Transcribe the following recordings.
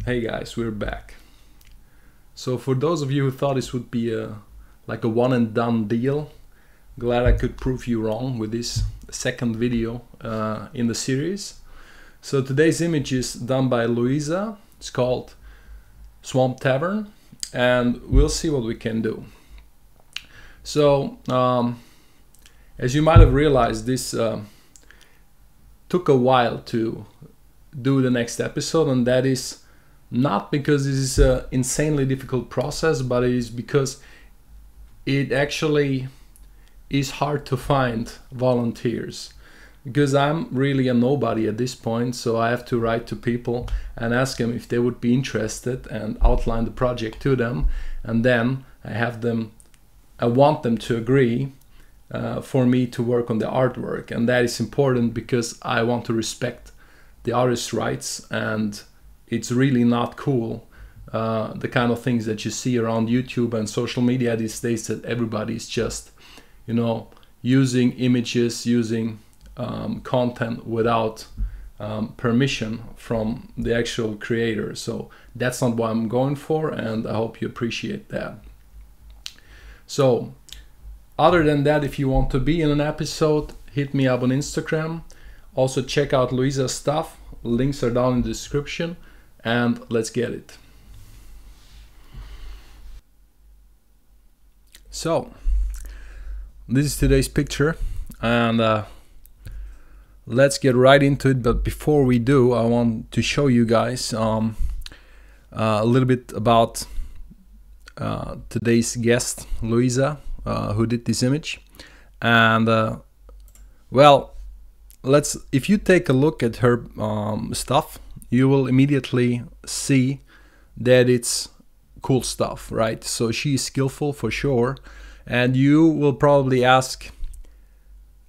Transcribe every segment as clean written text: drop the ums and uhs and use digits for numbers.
Hey guys, we're back. So for those of you who thought this would be like a one and done deal, glad I could prove you wrong with this second video in the series. So today's image is done by Louisa. It's called Swamp Tavern, and we'll see what we can do. So as you might have realized, this took a while to do the next episode, and that is not because this is an insanely difficult process, but it is because it actually is hard to find volunteers, because I'm really a nobody at this point. So I have to write to people and ask them if they would be interested and outline the project to them, and then I want them to agree for me to work on the artwork. And that is important because I want to respect the artist's rights, and it's really not cool the kind of things that you see around YouTube and social media these days, that everybody's just, you know, using images, using content without permission from the actual creator. So that's not what I'm going for, and I hope you appreciate that. So other than that, if you want to be in an episode, hit me up on Instagram. Also check out Louisa's stuff. Links are down in the description, and let's get it. So this is today's picture, and let's get right into it. But before we do, I want to show you guys a little bit about today's guest, Louisa, who did this image. And well, if you take a look at her stuff, you will immediately see that it's cool stuff, right? So she's skillful for sure, and you will probably ask,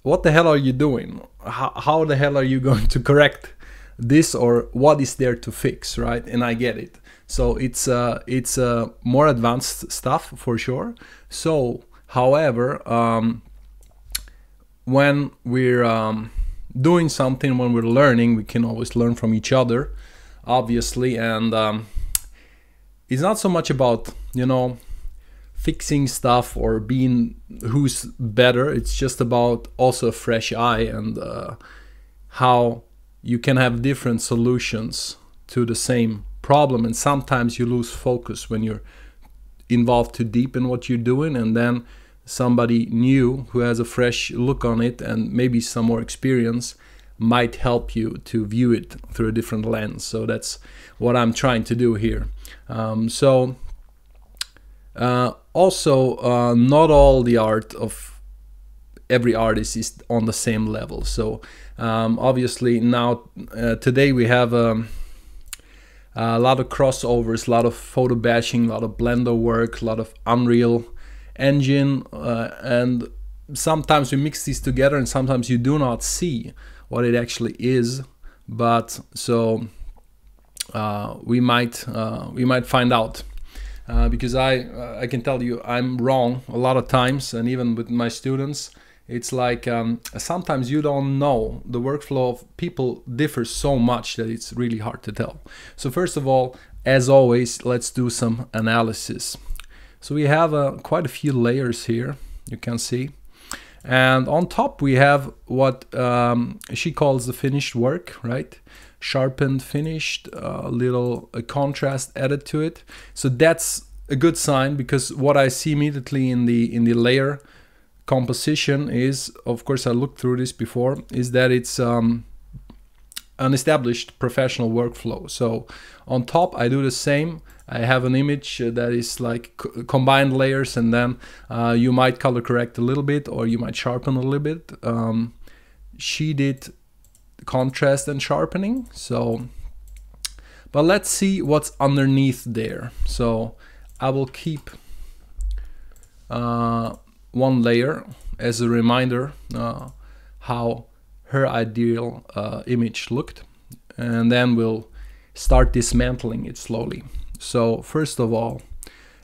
what the hell are you doing? How the hell are you going to correct this, or what is there to fix, right? And I get it. So it's more advanced stuff for sure. So however, when we're doing something, when we're learning, we can always learn from each other, obviously. And it's not so much about, you know, fixing stuff or being who's better. It's just about also a fresh eye, and how you can have different solutions to the same problem. And sometimes you lose focus when you're involved too deep in what you're doing, and then somebody new who has a fresh look on it and maybe some more experience might help you to view it through a different lens. So that's what I'm trying to do here. Also, not all the art of every artist is on the same level. So obviously now today we have a lot of crossovers, a lot of photo bashing, a lot of Blender work, a lot of Unreal Engine, and sometimes we mix these together, and sometimes you do not see what it actually is. But so we might find out, because I can tell you I'm wrong a lot of times, and even with my students, it's like sometimes you don't know. The workflow of people differs so much that it's really hard to tell. So first of all, as always, let's do some analysis. So we have quite a few layers here, you can see. And on top we have what she calls the finished work, right? Sharpened, finished, a little contrast added to it. So that's a good sign, because what I see immediately in the layer composition is, of course I looked through this before, is that it's an established professional workflow. So on top I do the same. I have an image that is like combined layers, and then you might color correct a little bit, or you might sharpen a little bit. She did contrast and sharpening. So, but let's see what's underneath there. So I will keep one layer as a reminder how her ideal image looked, and then we'll start dismantling it slowly. So first of all,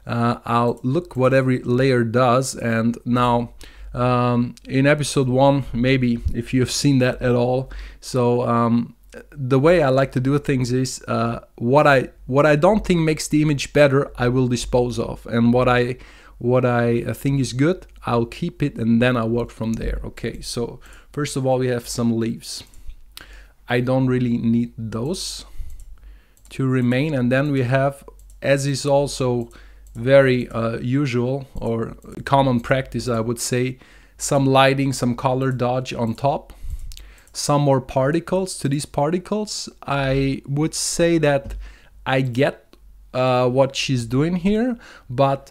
I'll look what every layer does. And now in episode 1, maybe if you've seen that at all, so the way I like to do things is what I don't think makes the image better, I will dispose of, and what I think is good, I'll keep it, and then I'll work from there. Okay, so first of all, we have some leaves. I don't really need those to remain, and then we have, as is also very usual or common practice, I would say, some lighting, some color dodge on top, some more particles. To these particles, I would say that I get what she's doing here, but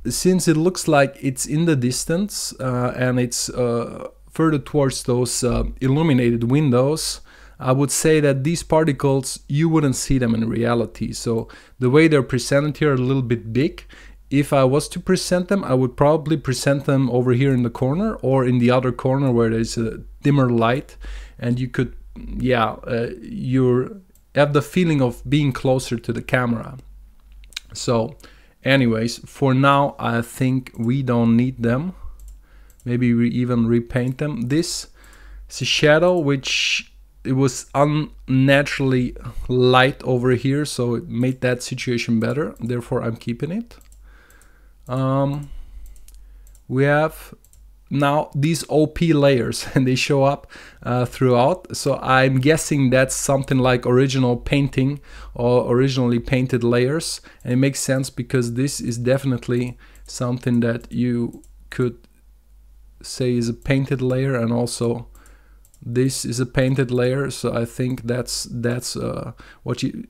since it looks like it's in the distance and it's further towards those illuminated windows, I would say that these particles, you wouldn't see them in reality. So the way they're presented here are a little bit big. If I was to present them, I would probably present them over here in the corner or in the other corner where there's a dimmer light, and you could, yeah, you have the feeling of being closer to the camera. So anyways, for now, I think we don't need them. Maybe we even repaint them. This is a shadow, which it was unnaturally light over here, so it made that situation better. Therefore, I'm keeping it. We have now these OP layers, and they show up throughout. So I'm guessing that's something like original painting or originally painted layers. And it makes sense because this is definitely something that you could say is a painted layer, and also this is a painted layer. So I think that's what you...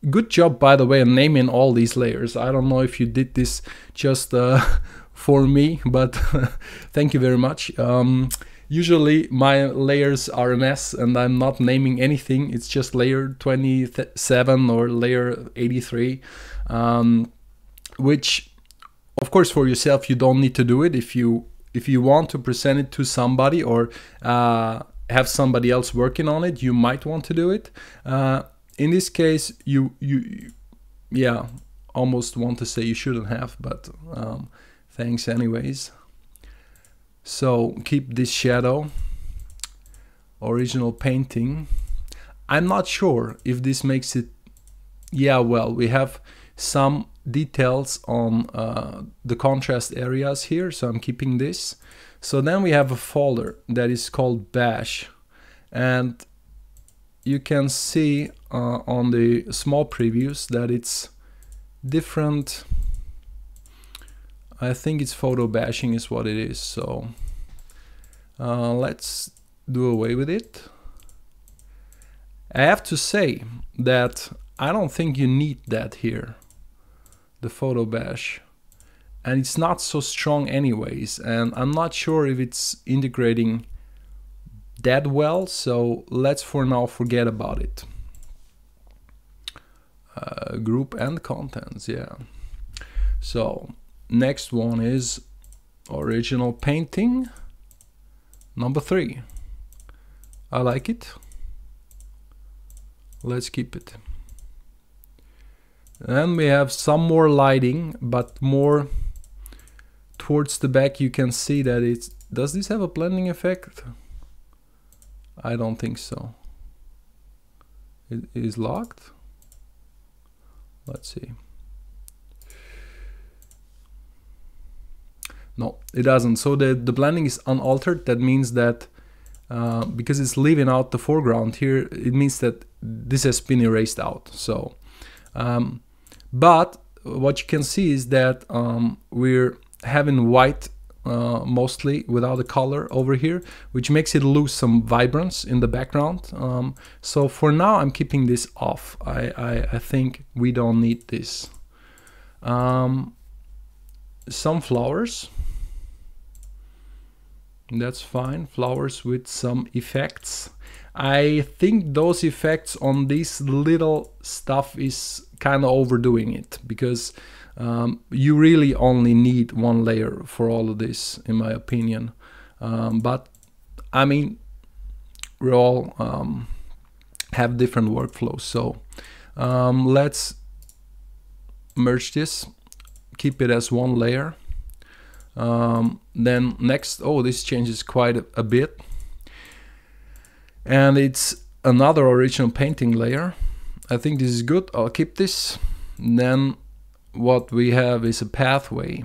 Good job, by the way, on naming all these layers. I don't know if you did this just for me, but thank you very much. Usually my layers are a mess and I'm not naming anything. It's just layer 27 or layer 83, which of course for yourself you don't need to do it. If you want to present it to somebody or have somebody else working on it, you might want to do it. In this case, yeah, almost want to say you shouldn't have, but thanks anyways. So keep this shadow, original painting. I'm not sure if this makes it, yeah, well, we have some details on the contrast areas here, so I'm keeping this. So then we have a folder that is called Bash, and you can see on the small previews that it's different. I think it's photo bashing is what it is. So let's do away with it. I have to say that I don't think you need that here, the photo bash, and it's not so strong anyways, and I'm not sure if it's integrating that well, so let's for now forget about it. Group and contents, yeah. So next one is original painting, number 3. I like it. Let's keep it. Then we have some more lighting, but more towards the back. You can see that it's... Does this have a blending effect? I don't think so. It is locked. Let's see. No, it doesn't. So the blending is unaltered. That means that because it's leaving out the foreground here, it means that this has been erased out. So, but what you can see is that we're having white mostly without a color over here, which makes it lose some vibrance in the background. So for now I'm keeping this off. I think we don't need this. Some flowers, that's fine. Flowers with some effects. I think those effects on this little stuff is kind of overdoing it, because you really only need one layer for all of this, in my opinion. But I mean, we all have different workflows. So let's merge this, keep it as one layer. Then next, oh, this changes quite a bit. And it's another original painting layer. I think this is good. I'll keep this. And then what we have is a pathway.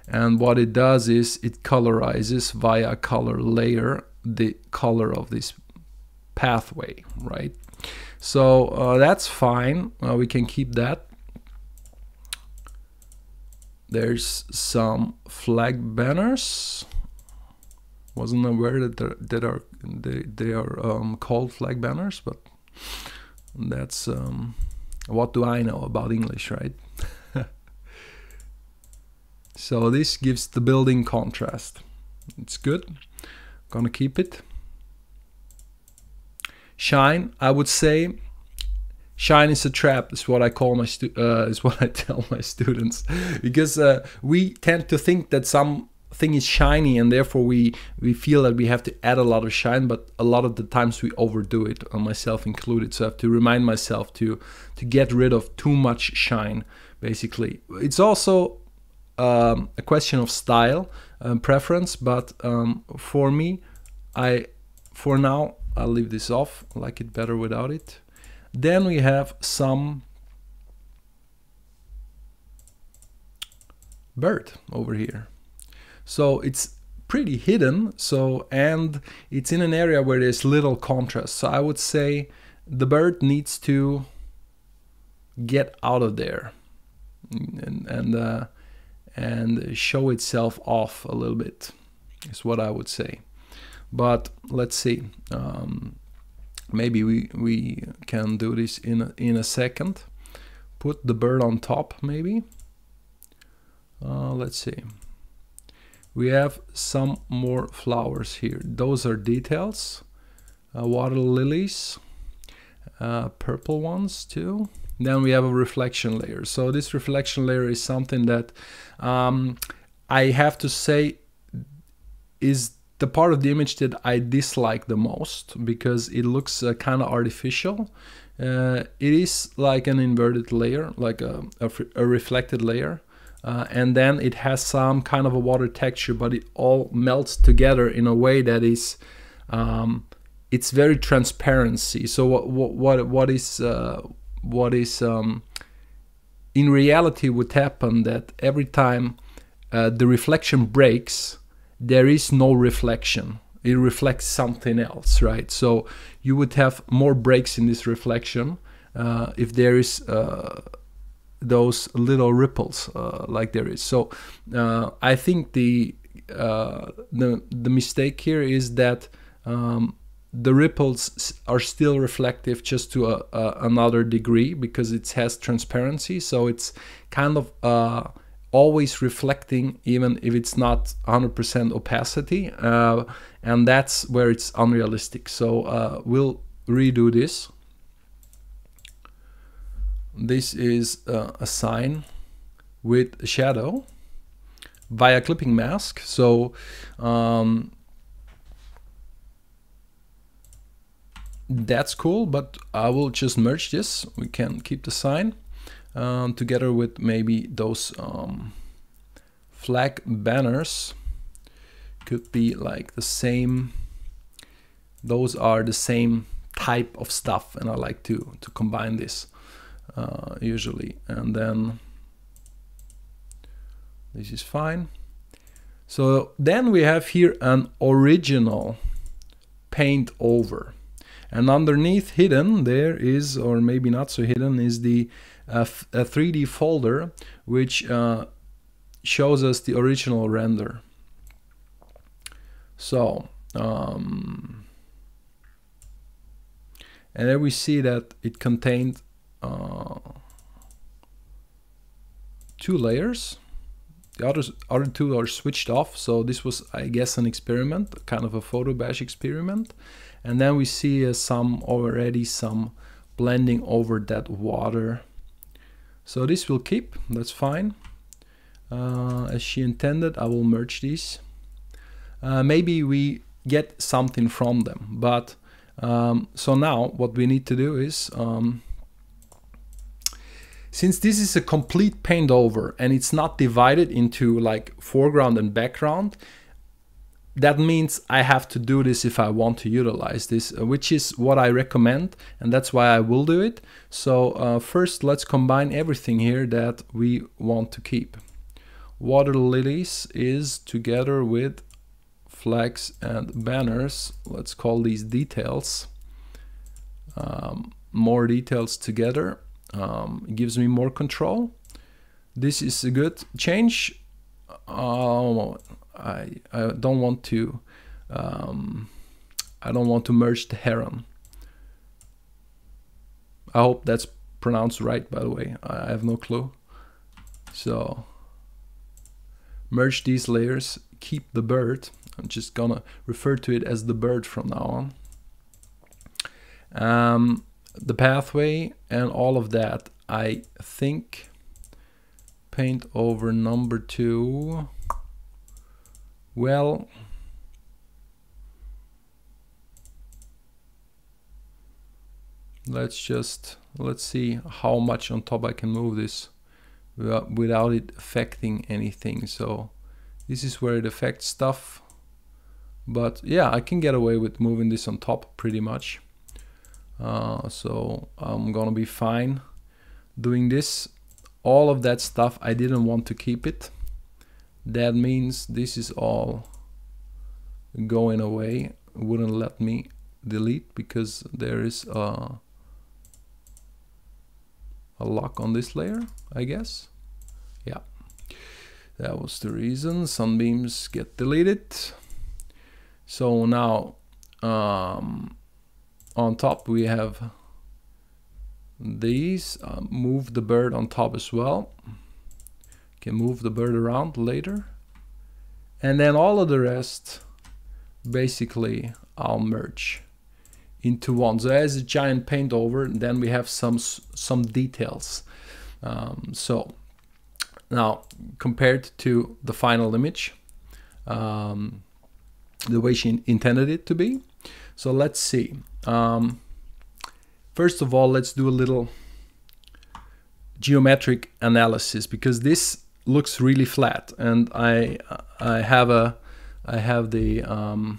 And what it does is it colorizes via a color layer the color of this pathway, right? So that's fine. We can keep that. There's some flag banners. Wasn't aware that they are called flag banners, but that's what do I know about English, right? So this gives the building contrast. It's good. Gonna keep it. Shine, I would say, shine is a trap. Is what I call my is what I tell my students, because we tend to think that something is shiny and therefore we feel that we have to add a lot of shine, but a lot of the times we overdo it, myself included. So I have to remind myself to get rid of too much shine. Basically, it's also a question of style preference, but for me, for now I'll leave this off. I like it better without it. Then we have some bird over here. So it's pretty hidden, and it's in an area where there's little contrast. So I would say the bird needs to get out of there and show itself off a little bit, is what I would say. But let's see. Maybe we can do this in a second. Put the bird on top, maybe. Let's see. We have some more flowers here. Those are details. Water lilies, purple ones too. Then we have a reflection layer. So this reflection layer is something that I have to say is the part of the image that I dislike the most, because it looks kind of artificial. It is like an inverted layer, like a reflected layer. And then it has some kind of a water texture, but it all melts together in a way that is, it's very transparency. So what is in reality would happen that every time the reflection breaks, there is no reflection. It reflects something else, right? So you would have more breaks in this reflection if there is those little ripples like there is. So I think the mistake here is that the ripples are still reflective, just to another degree, because it has transparency. So it's kind of always reflecting, even if it's not 100% opacity, and that's where it's unrealistic. So we'll redo this. This is a sign with a shadow via clipping mask. So that's cool, but I will just merge this. We can keep the sign together with maybe those flag banners. Could be like the same, those are the same type of stuff, and I like to combine this usually. And then this is fine. So then we have here an original paint over, and underneath, hidden there is, or maybe not so hidden, is the a 3D folder which shows us the original render. So and there we see that it contained 2 layers. The other 2 are switched off, so this was, I guess, an experiment, kind of a photo bash experiment. And then we see already some blending over that water. So this will keep, that's fine. As she intended, I will merge these. Maybe we get something from them, but so now what we need to do is, since this is a complete paint over and it's not divided into like foreground and background, that means I have to do this if I want to utilize this, which is what I recommend, and that's why I will do it. So first let's combine everything here that we want to keep. Water lilies is together with flags and banners. Let's call these details. More details together gives me more control. This is a good change. I don't want to merge the heron. I hope that's pronounced right, by the way. I have no clue. So merge these layers, keep the bird. I'm just gonna refer to it as the bird from now on. The pathway and all of that, I think paint over number 2. Well, let's see how much on top I can move this without it affecting anything. So this is where it affects stuff, but yeah, I can get away with moving this on top pretty much. So I'm gonna be fine doing this. All of that stuff, I didn't want to keep it. That means this is all going away. It wouldn't let me delete because there is a lock on this layer, I guess. Yeah, that was the reason. Sunbeams get deleted. So now on top we have these. Move the bird on top as well. Can move the bird around later, and then all of the rest basically I'll merge into one. So as a giant paint over, then we have some details. So now compared to the final image, the way she intended it to be. So let's see. First of all, let's do a little geometric analysis, because this looks really flat, and I have the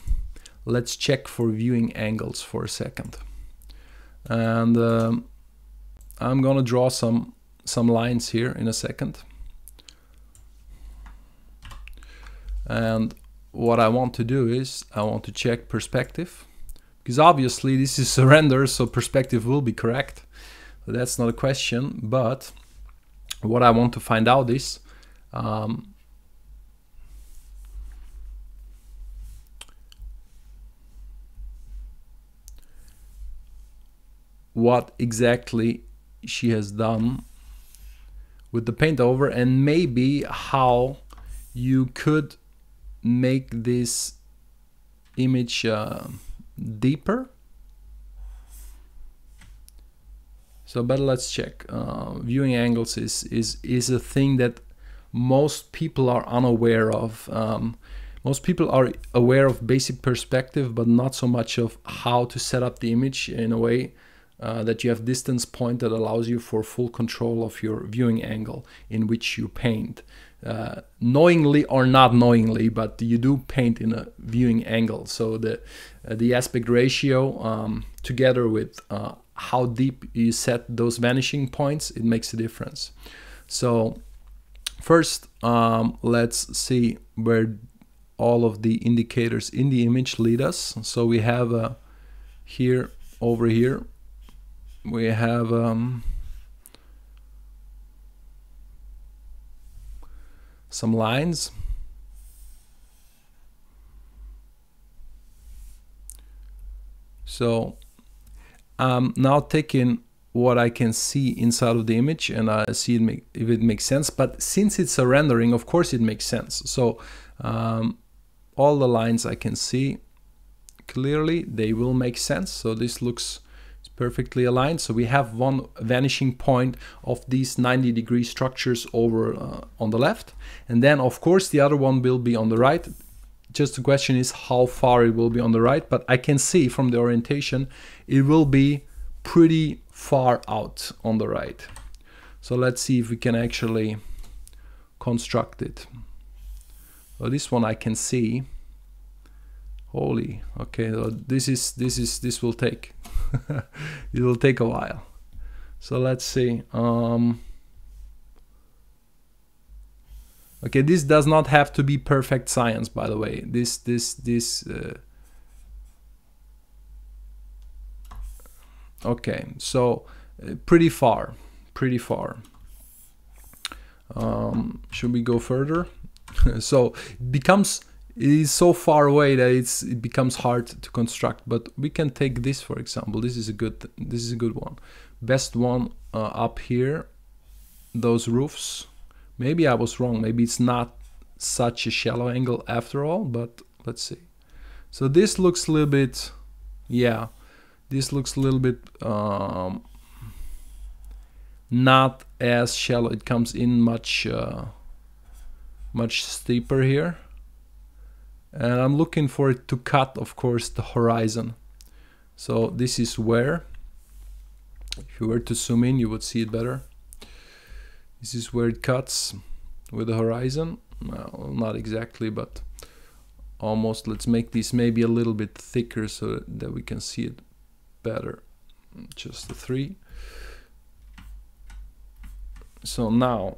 let's check for viewing angles for a second, and I'm gonna draw some lines here in a second. And what I want to do is I want to check perspective, because obviously this is a render, so perspective will be correct. So that's not a question, but what I want to find out is what exactly she has done with the paint over, and maybe how you could make this image deeper. So, but let's check. Viewing angles is a thing that most people are unaware of. Most people are aware of basic perspective, but not so much of how to set up the image in a way that you have distance point that allows you for full control of your viewing angle in which you paint. Knowingly or not knowingly, but you do paint in a viewing angle. So the aspect ratio together with how deep you set those vanishing points, it makes a difference. So first, let's see where all of the indicators in the image lead us. So we have here, over here, we have some lines. So I'm now taking what I can see inside of the image, and I see if it makes sense. But since it's a rendering, of course it makes sense. So all the lines I can see clearly, they will make sense. So this looks perfectly aligned. So we have one vanishing point of these 90-degree structures over on the left, and then of course the other one will be on the right. Just the question is how far it will be on the right, but I can see from the orientation it will be pretty far out on the right. So let's see if we can actually construct it. So this one I can see, Holy, okay, so this will take it will take a while. So let's see. Okay, this does not have to be perfect science, by the way. Okay, so pretty far. Should we go further? So it is so far away that it becomes hard to construct. But we can take this, for example. This is a good one. Best one up here. Those roofs. Maybe I was wrong. Maybe it's not such a shallow angle after all. But let's see. So this looks a little bit. Yeah, this looks a little bit. Not as shallow. It comes in much steeper here, and I'm looking for it to cut, of course, the horizon. So this is where, if you were to zoom in, you would see it better. This is where it cuts with the horizon. Well, not exactly, but almost. Let's make this maybe a little bit thicker so that we can see it better. Just the 3. So now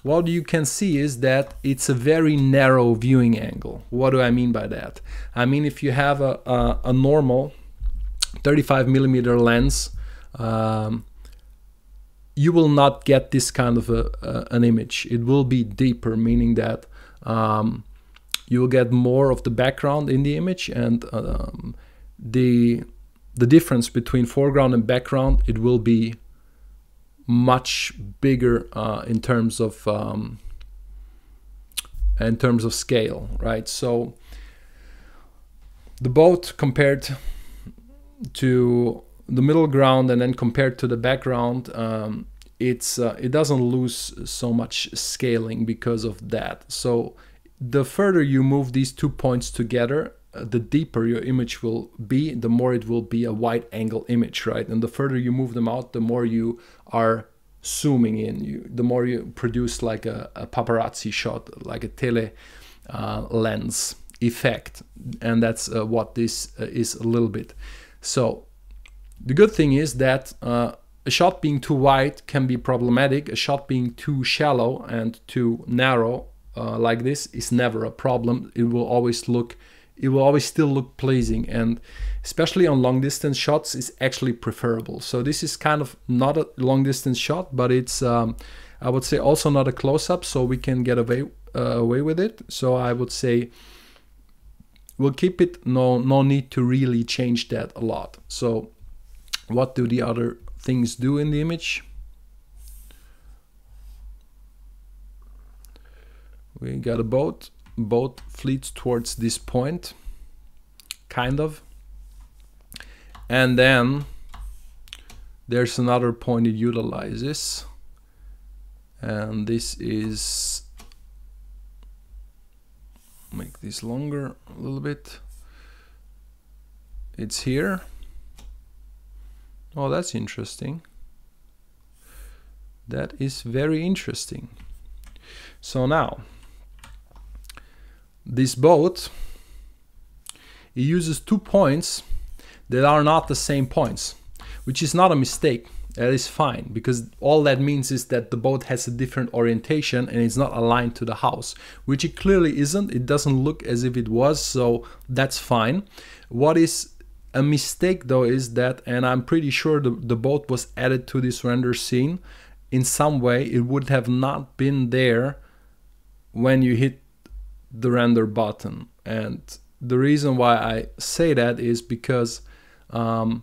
what you can see is that it's a very narrow viewing angle. What do I mean by that? I mean, if you have a normal 35mm lens, you will not get this kind of an image. It will be deeper, meaning that you will get more of the background in the image, and the difference between foreground and background, it will be much bigger in terms of scale, right? So the boat compared to the middle ground and then compared to the background, it doesn't lose so much scaling because of that. So the further you move these 2 points together, the deeper your image will be, the more it will be a wide angle image, right? And the further you move them out, the more you are zooming in, the more you produce like a paparazzi shot, like a tele lens effect. And that's what this is a little bit. So the good thing is that a shot being too wide can be problematic. A shot being too shallow and too narrow like this is never a problem. It will always still look pleasing, and especially on long distance shots is actually preferable. So this is kind of not a long distance shot, but it's I would say also not a close-up, so we can get away with it. So I would say we'll keep it. No need to really change that a lot. So what do the other things do in the image? We got a boat. Boat fleets towards this point, kind of, and then there's another point it utilizes, and this is, make this longer a little bit, it's here. Oh, that's interesting. That is very interesting. So now this boat, it uses 2 points that are not the same points, which is not a mistake. That is fine, because all that means is that the boat has a different orientation and it's not aligned to the house, which it clearly isn't. It doesn't look as if it was, so that's fine. What is a mistake though is that, and I'm pretty sure the boat was added to this render scene in some way, it would have not been there when you hit the render button. And the reason why I say that is because the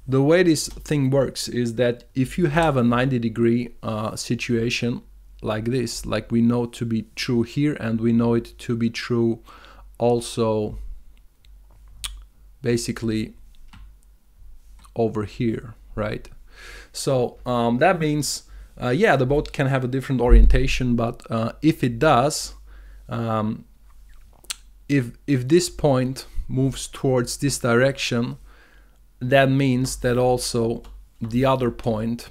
way this thing works is that if you have a 90-degree situation like this, like we know to be true here, and we know it to be true also basically over here, right? So that means yeah, the boat can have a different orientation, but if it does, if this point moves towards this direction, that means that also the other point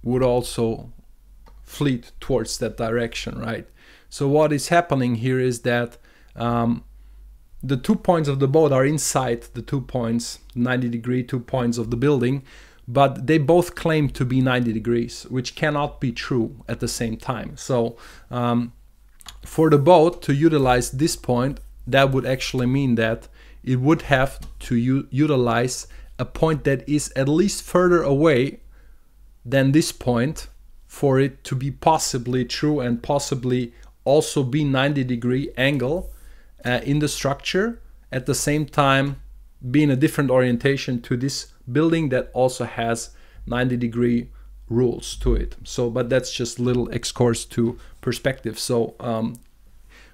would also fleet towards that direction, right? So what is happening here is that the 2 points of the boat are inside the 2 points, 90-degree 2 points of the building, but they both claim to be 90 degrees, which cannot be true at the same time. So for the boat to utilize this point, that would actually mean that it would have to utilize a point that is at least further away than this point for it to be possibly true and possibly also be 90-degree angle in the structure, at the same time being a different orientation to this building that also has 90-degree rules to it. So, but that's just a little excursus to perspective. So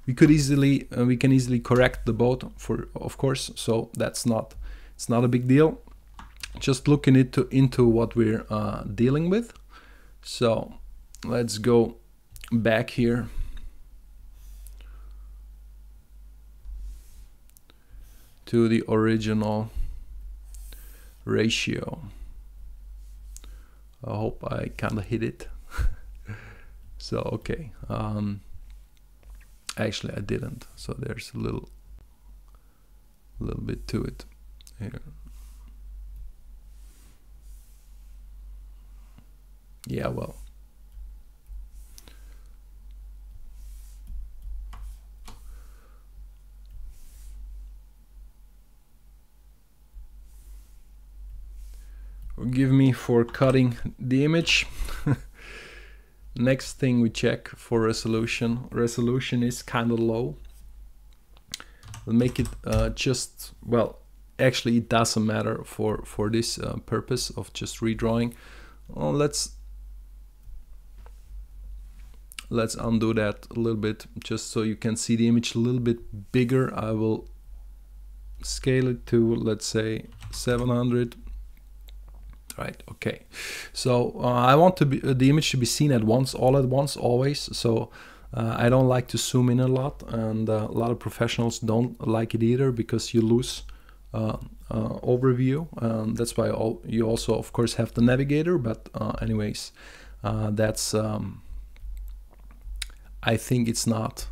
we can easily correct the boat, of course. So it's not a big deal. Just looking into what we're dealing with. So let's go back here. To the original ratio. I hope I kind of hit it. So okay, actually I didn't, so there's a little bit to it here. Yeah, well, forgive me for cutting the image. Next thing we check for resolution. Resolution is kind of low. We'll make it just, well, actually it doesn't matter for this purpose of just redrawing. Well, let's undo that a little bit, just so you can see the image a little bit bigger. I will scale it to, let's say, 700. Right, okay. So I want the image to be seen at once, all at once, always. So I don't like to zoom in a lot, and a lot of professionals don't like it either, because you lose overview. That's why you also, of course, have the navigator. But anyways, that's I think it's not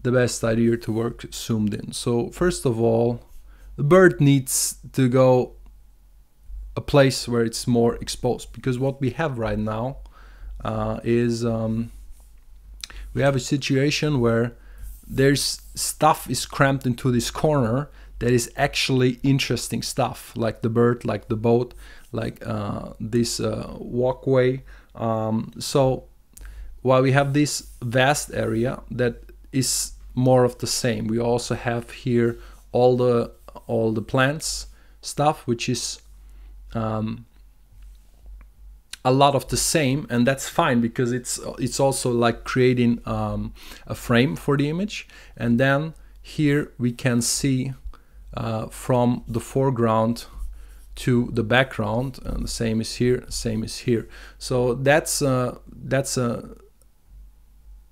the best idea to work zoomed in. So first of all, the bird needs to go a place where it's more exposed, because what we have right now is we have a situation where there's stuff is cramped into this corner that is actually interesting stuff, like the bird, like the boat, like this walkway. So while we have this vast area that is more of the same, we also have here all the plants stuff, which is a lot of the same, and that's fine, because it's also like creating a frame for the image. And then here we can see from the foreground to the background, and the same is here, same is here. So that's an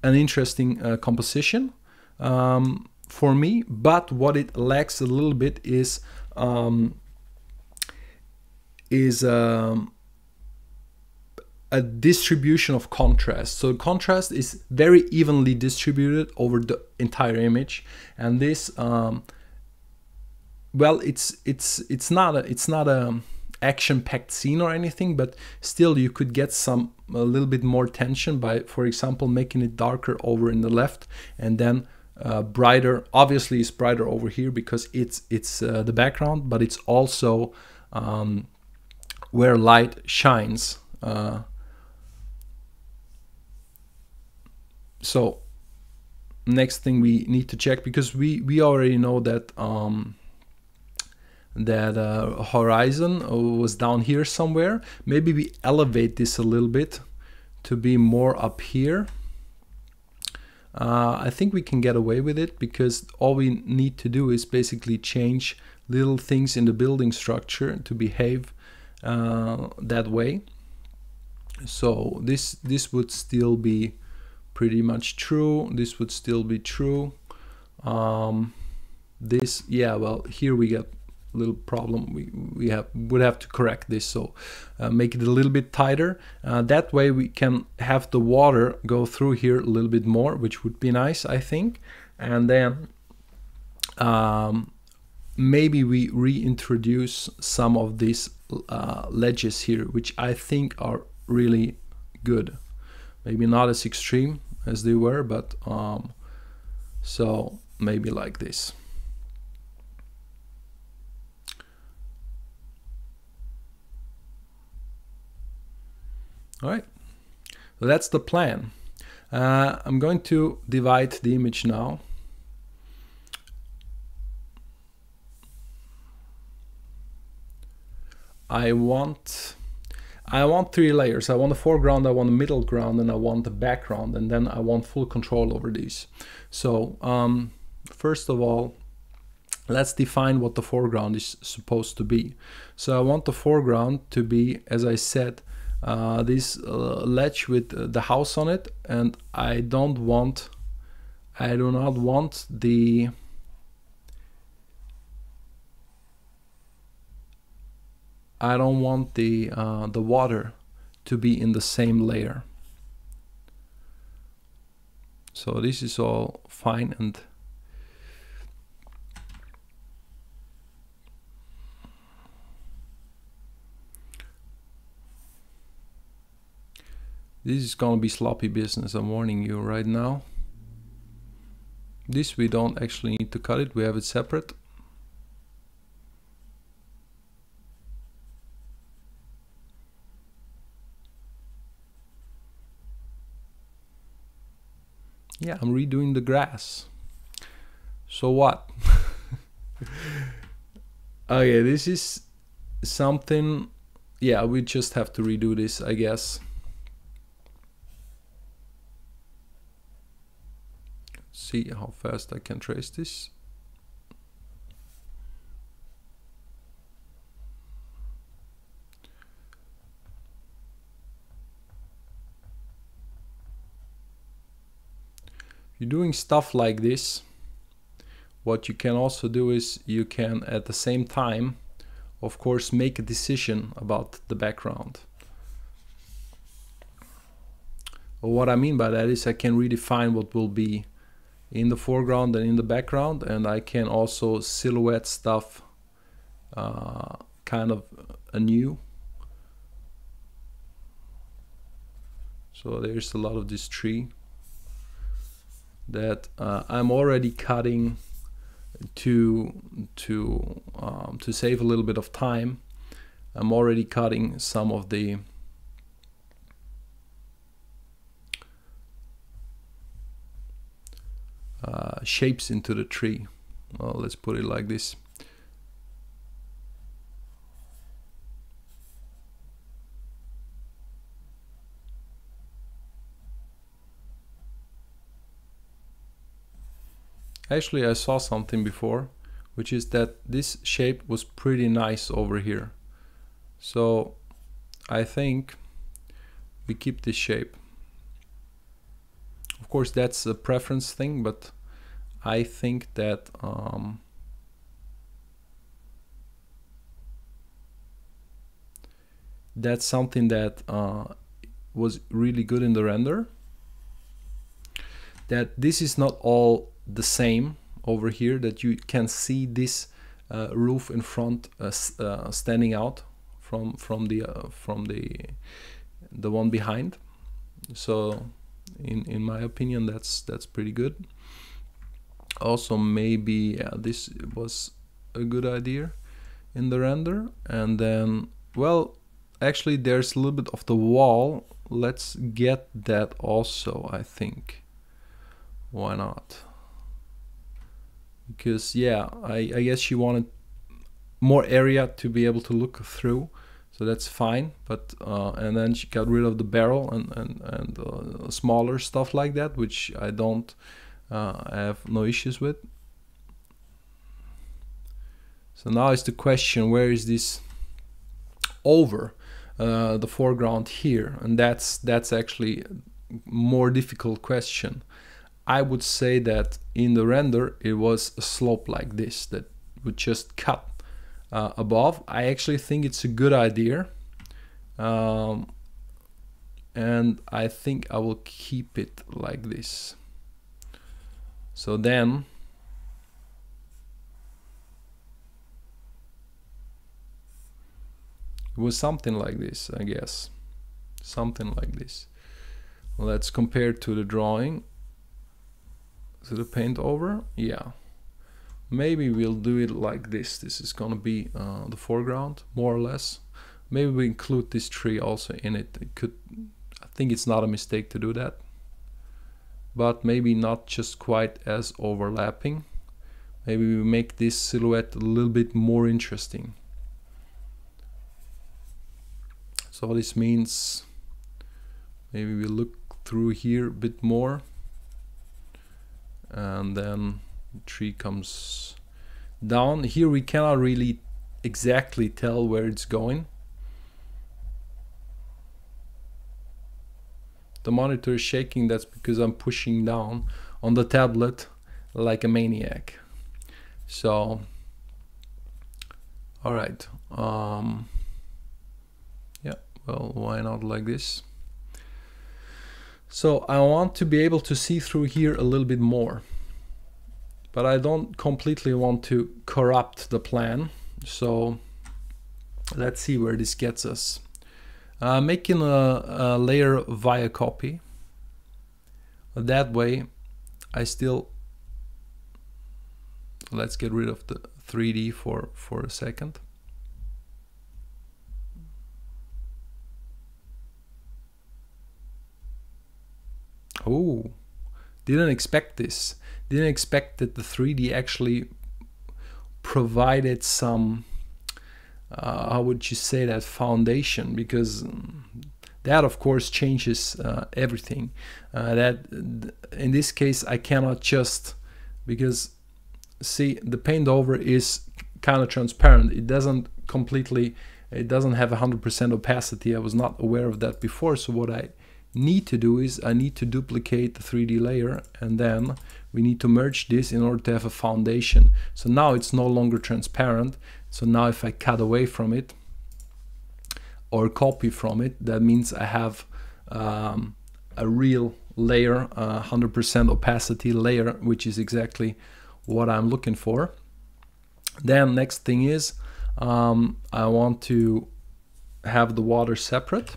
interesting composition for me. But what it lacks a little bit is a distribution of contrast. So contrast is very evenly distributed over the entire image, and this well, it's not a action-packed scene or anything, but still you could get a little bit more tension by, for example, making it darker over in the left, and then brighter. Obviously it's brighter over here because it's the background, but it's also where light shines. So next thing we need to check, because we already know that horizon was down here somewhere. Maybe we elevate this a little bit to be more up here. I think we can get away with it, because all we need to do is basically change little things in the building structure to behave that way. So this would still be pretty much true. This would still be true. This, yeah, well, here we get little problem. We would have to correct this, so make it a little bit tighter. That way we can have the water go through here a little bit more, which would be nice, I think. And then maybe we reintroduce some of these ledges here, which I think are really good. Maybe not as extreme as they were, but so maybe like this. All right, so that's the plan. I'm going to divide the image now. I want 3 layers. I want the foreground, I want the middle ground, and I want the background, and then I want full control over these. So first of all, let's define what the foreground is supposed to be. So I want the foreground to be, as I said, this ledge with the house on it, and I do not want the the water to be in the same layer. So this is all fine, and this is gonna be sloppy business, I'm warning you right now. This we don't actually need to cut it, we have it separate. Yeah, I'm redoing the grass. So what? Okay, this is something, yeah, we just have to redo this, I guess. See how fast I can trace this. You're doing stuff like this, what you can also do is you can at the same time, of course, make a decision about the background. What I mean by that is I can redefine what will be in the foreground and in the background, and I can also silhouette stuff kind of anew. So there's a lot of this tree that I'm already cutting to save a little bit of time. I'm already cutting some of the shapes into the tree. Well, let's put it like this. Actually, I saw something before, which is that this shape was pretty nice over here. So I think we keep this shape. Of course, that's a preference thing, but I think that that's something that was really good in the render. That this is not all the same over here, that you can see this roof in front standing out from the one behind. So in my opinion, that's pretty good. Also, maybe this was a good idea in the render. And then, well, actually there's a little bit of the wall. Let's get that also, I think. Why not? Because yeah, I guess she wanted more area to be able to look through, so that's fine. But and then she got rid of the barrel and smaller stuff like that, which I don't have no issues with. So now is the question, where is this over the foreground here? And that's actually more difficult question. I would say that in the render it was a slope like this that would just cut above. I actually think it's a good idea, and I think I will keep it like this. So then it was something like this, I guess. Something like this. Let's compare to the drawing, to the paint over. Yeah, maybe we'll do it like this. This is gonna be the foreground, more or less. Maybe we include this tree also in it. It could, I think it's not a mistake to do that, but maybe not just quite as overlapping. Maybe we make this silhouette a little bit more interesting. So this means maybe we look through here a bit more, and then the tree comes down. Here we cannot really exactly tell where it's going. The monitor is shaking. That's because I'm pushing down on the tablet like a maniac. So all right, yeah, well, why not like this? So I want to be able to see through here a little bit more, but I don't completely want to corrupt the plan. So let's see where this gets us. Making a layer via copy. That way I still, let's get rid of the 3D for a second. Oh, didn't expect this. Didn't expect that the 3D actually provided some, how would you say that, foundation, because that of course changes everything. That in this case I cannot just, because see, the paint over is kind of transparent. It doesn't completely, it doesn't have 100% opacity. I was not aware of that before. So what I need to do is I need to duplicate the 3D layer, and then we need to merge this in order to have a foundation. So now it's no longer transparent. So now if I cut away from it or copy from it, that means I have a real layer, 100% opacity layer, which is exactly what I'm looking for. Then next thing is I want to have the water separate.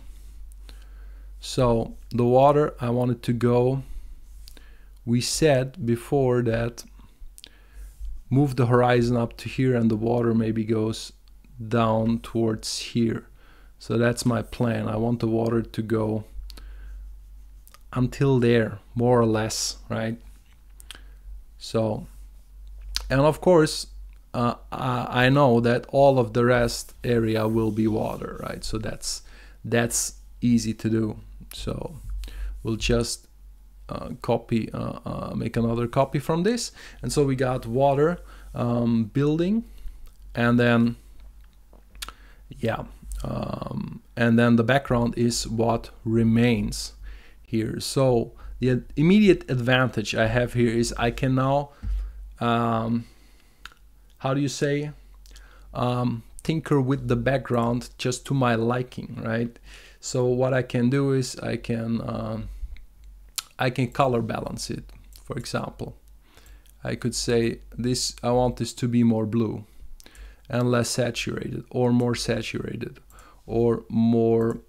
So the water, I want it to go, we said before that move the horizon up to here and the water maybe goes down towards here. So that's my plan. I want the water to go until there, more or less, right? So, and of course I know that all of the rest area will be water, right? So that's easy to do. So we'll just copy, make another copy from this, and so we got water, building, and then yeah, and then the background is what remains here. So the immediate advantage I have here is I can now how do you say, tinker with the background just to my liking, right? So what I can do is I can color balance it. For example, I could say this, I want this to be more blue and less saturated, or more saturated, or more,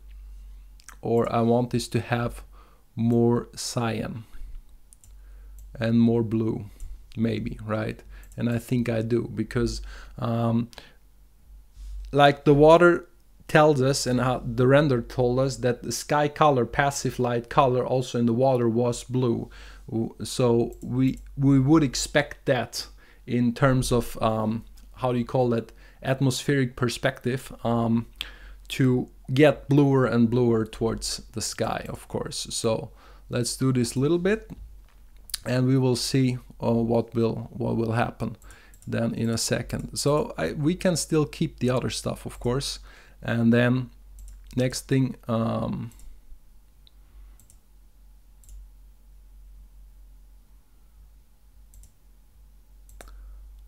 or I want this to have more cyan and more blue, maybe, right? And I think I do, because like the water tells us, and how the render told us, that the sky color, passive light color also in the water was blue. So we would expect that in terms of how do you call that, atmospheric perspective, to get bluer and bluer towards the sky, of course. So let's do this little bit, and we will see what will happen then in a second. So we can still keep the other stuff, of course. And then next thing,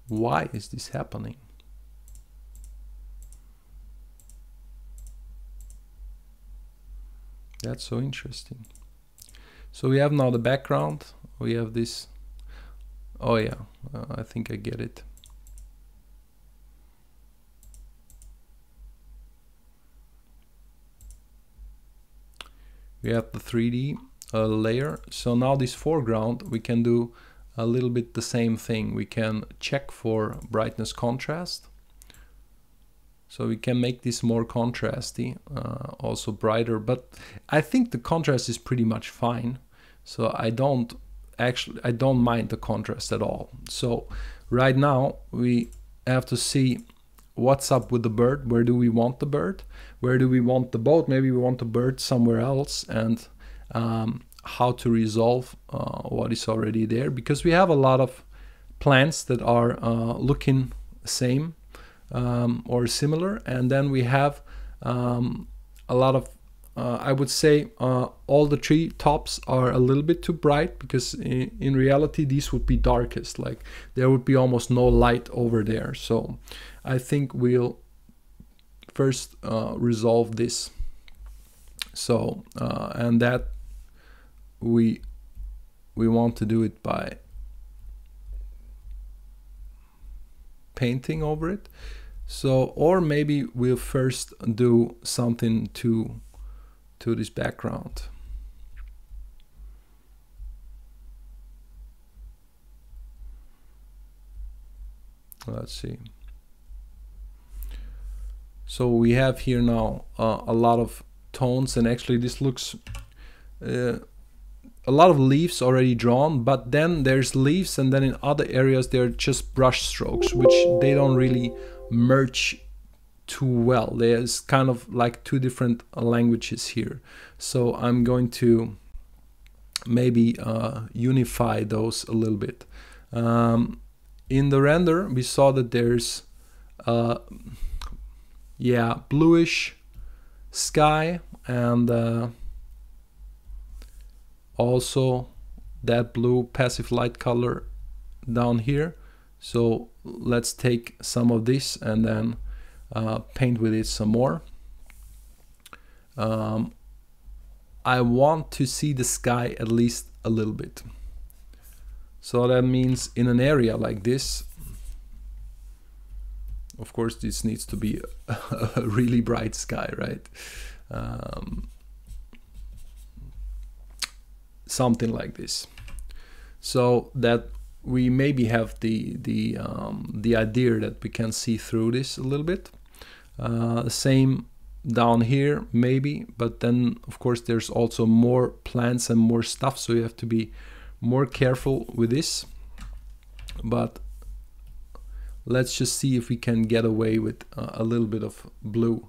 why is this happening? That's so interesting. So we have now the background. We have this. Oh yeah, I think I get it. We have the 3D layer. So now this foreground, we can do a little bit the same thing. We can check for brightness contrast. So we can make this more contrasty, also brighter, but I think the contrast is pretty much fine. So I don't mind the contrast at all. So right now we have to see what's up with the bird. Where do we want the bird? Where do we want the boat? Maybe we want the bird somewhere else, and how to resolve what is already there, because we have a lot of plants that are looking the same or similar, and then we have a lot of I would say all the tree tops are a little bit too bright, because in reality these would be darkest, like there would be almost no light over there. So I think we'll first resolve this. So and that we want to do it by painting over it. So, or maybe we'll first do something to this background. Let's see. So we have here now a lot of tones, and actually this looks a lot of leaves already drawn, but then there's leaves, and then in other areas they're just brush strokes, which they don't really merge too well. There's kind of like two different languages here. So I'm going to maybe unify those a little bit. In the render we saw that there's yeah, bluish sky, and also that blue passive light color down here. So let's take some of this and then paint with it some more. I want to see the sky at least a little bit. So that means in an area like this, of course this needs to be a really bright sky, right? Something like this, so that we maybe have the idea that we can see through this a little bit. Same down here maybe, but then of course there's also more plants and more stuff, so you have to be more careful with this. But let's just see if we can get away with a little bit of blue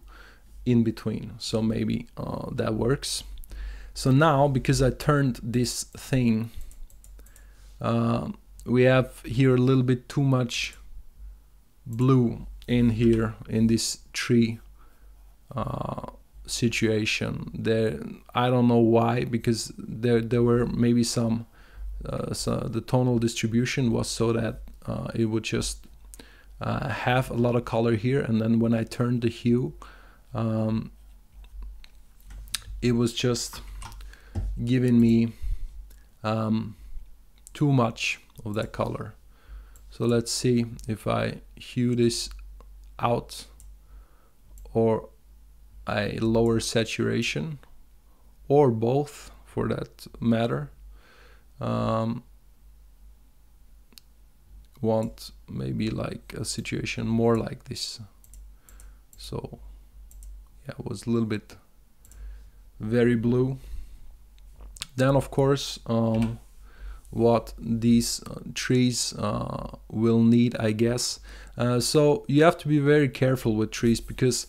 in between. So maybe that works. So now, because I turned this thing, we have here a little bit too much blue in here in this tree situation. There, I don't know why, because there were maybe some so the tonal distribution was so that it would just have a lot of color here, and then when I turned the hue, it was just giving me too much of that color. So let's see if I hue this out, or I lower saturation, or both for that matter. Want maybe like a situation more like this. So yeah, it was a little bit very blue. Then of course what these trees will need, I guess. So you have to be very careful with trees, because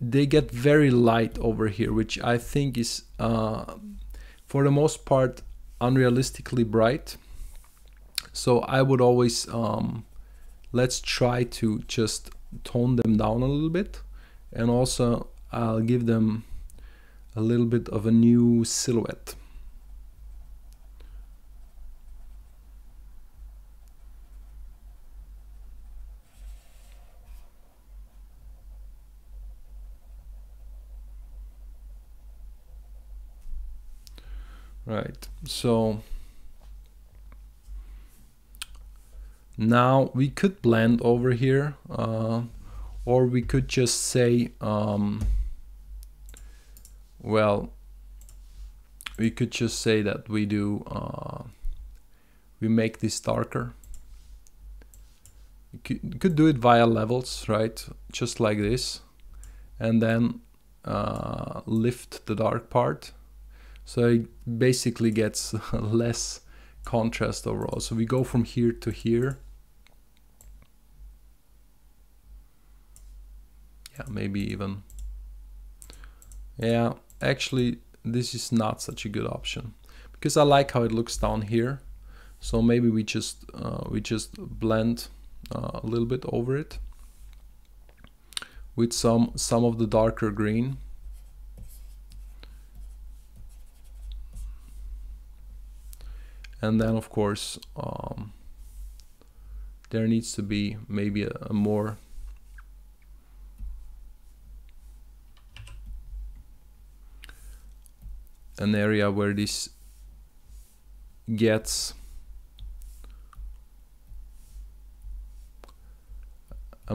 they get very light over here, which I think is for the most part unrealistically bright. So I would always let's try to just tone them down a little bit, and also I'll give them a little bit of a new silhouette. Right, so now we could blend over here, or we could just say, well, we could just say that we do, we make this darker. You could do it via levels, right? Just like this, and then lift the dark part. So it basically gets less contrast overall. So we go from here to here. Yeah, maybe even. Yeah, actually this is not such a good option because I like how it looks down here. So maybe we just blend a little bit over it with some of the darker green. And then of course there needs to be maybe a more an area where this gets a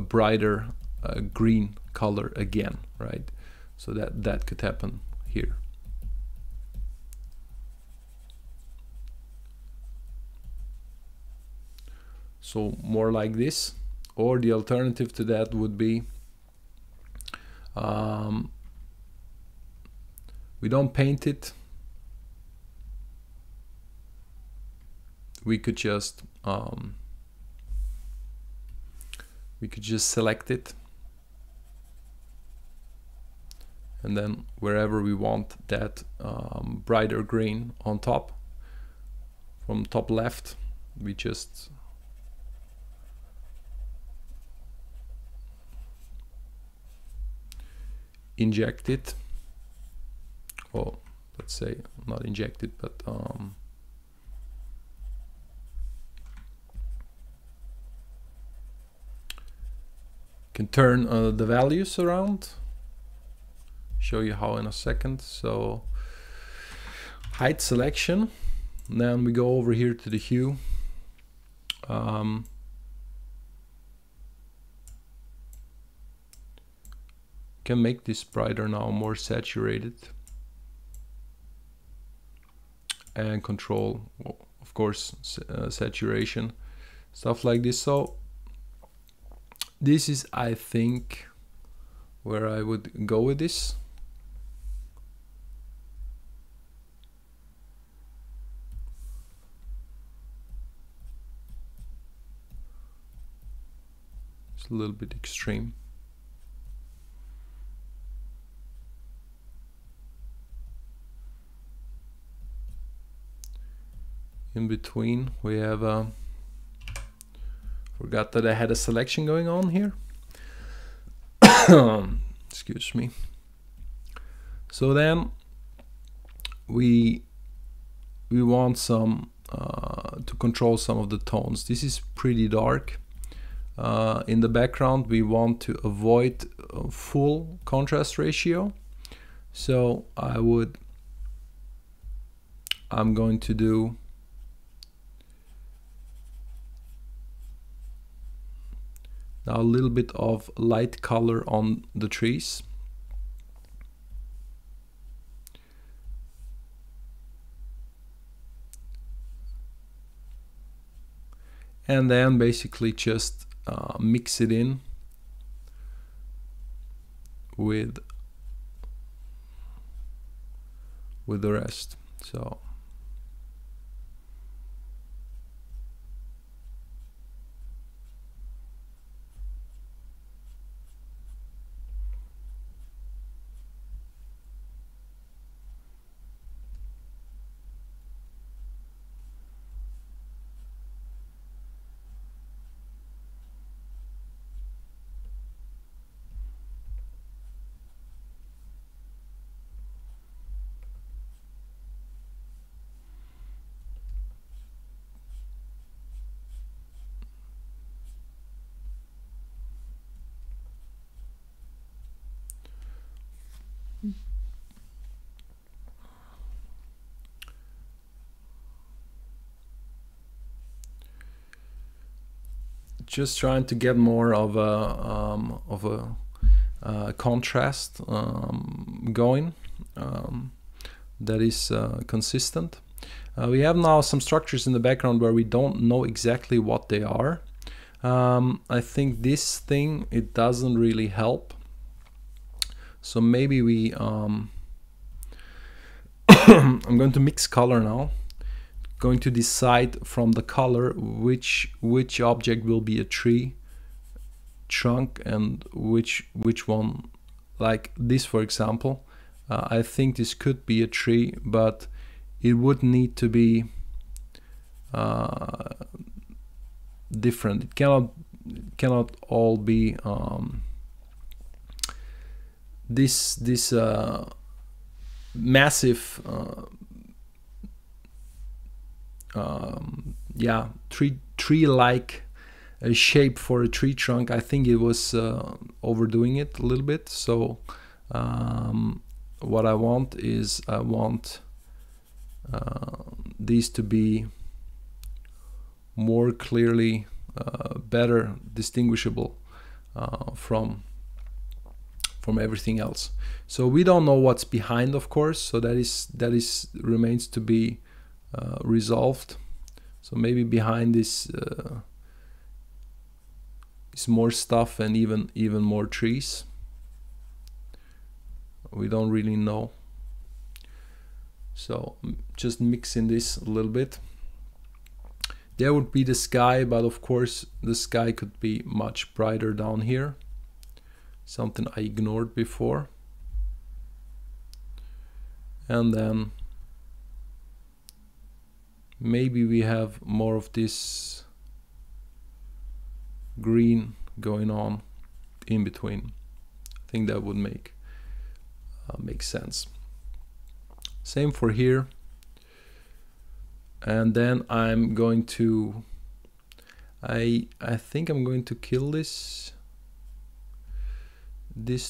brighter green color again, right? So that could happen here. So more like this, or the alternative to that would be we don't paint it. We could just select it, and then wherever we want that brighter green on top, from top left, we just inject it. Well, let's say not inject it, but can turn the values around. Show you how in a second. So height selection, then we go over here to the hue. Can make this brighter now, more saturated, and control, well, of course, saturation, stuff like this. So this is, I think, where I would go with this. It's a little bit extreme. In between we have forgot that I had a selection going on here. Excuse me. So then we want some to control some of the tones. This is pretty dark. In the background we want to avoid full contrast ratio, so I'm going to do now a little bit of light color on the trees. And then basically just mix it in with the rest. So just trying to get more of a contrast going that is consistent. We have now some structures in the background where we don't know exactly what they are. I think this thing, it doesn't really help. So maybe we I'm going to mix color now. Going to decide from the color which object will be a tree trunk and which one. Like this, for example, I think this could be a tree, but it would need to be different. It cannot all be this massive yeah, tree-like shape for a tree trunk. I think it was overdoing it a little bit. So what I want is I want these to be more clearly better distinguishable from everything else. So we don't know what's behind, of course, so that is remains to be resolved. So maybe behind this is more stuff and even more trees. We don't really know. So just mixing this a little bit. There would be the sky, but of course the sky could be much brighter down here. Something I ignored before. And then maybe we have more of this green going on in between. I think that would make sense. Same for here. And then I'm going to I think I'm going to kill this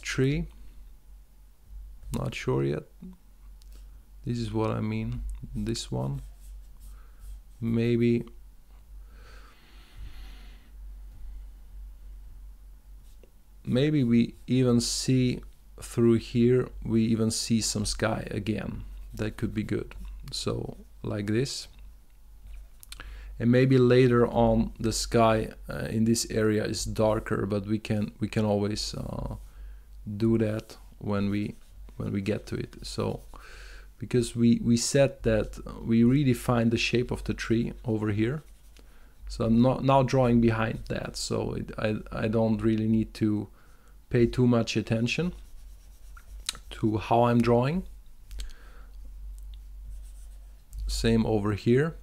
tree. Not sure yet. This is what I mean. This one. Maybe we even see through here, we even see some sky again. That could be good. So like this. And maybe later on the sky in this area is darker, but we can always do that when we get to it. So because we said that we redefine the shape of the tree over here, so I'm not now drawing behind that, so I don't really need to pay too much attention to how I'm drawing. Same over here.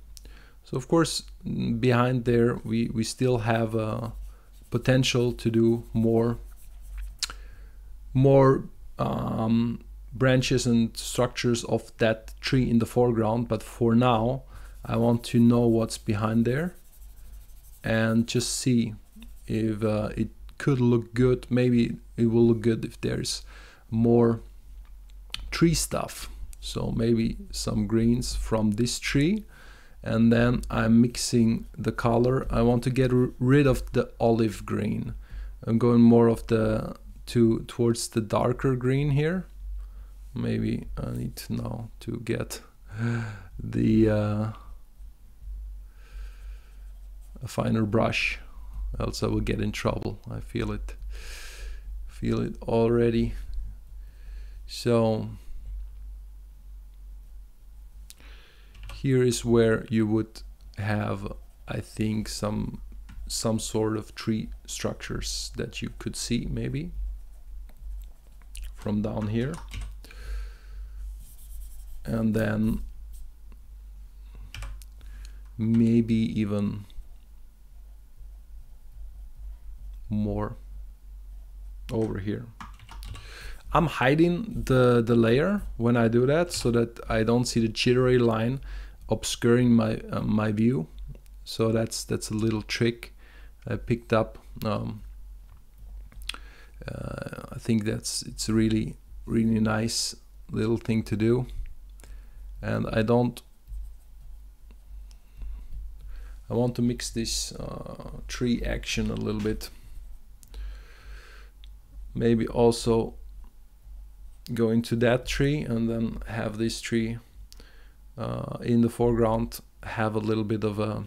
So of course behind there we still have a potential to do more branches and structures of that tree in the foreground, but for now I want to know what's behind there and just see if it could look good. Maybe it will look good if there's more tree stuff. So maybe some greens from this tree, and then I'm mixing the color. I want to get rid of the olive green. I'm going more of towards the darker green here. Maybe I need now to get the a finer brush, else I will get in trouble. I feel it already. So here is where you would have, I think, some sort of tree structures that you could see maybe from down here. And then maybe even more over here. I'm hiding the layer when I do that, so that I don't see the jittery line obscuring my my view. So that's a little trick I picked up. I think it's a really nice little thing to do. And I want to mix this tree action a little bit. Maybe also go into that tree and then have this tree in the foreground have a little bit of a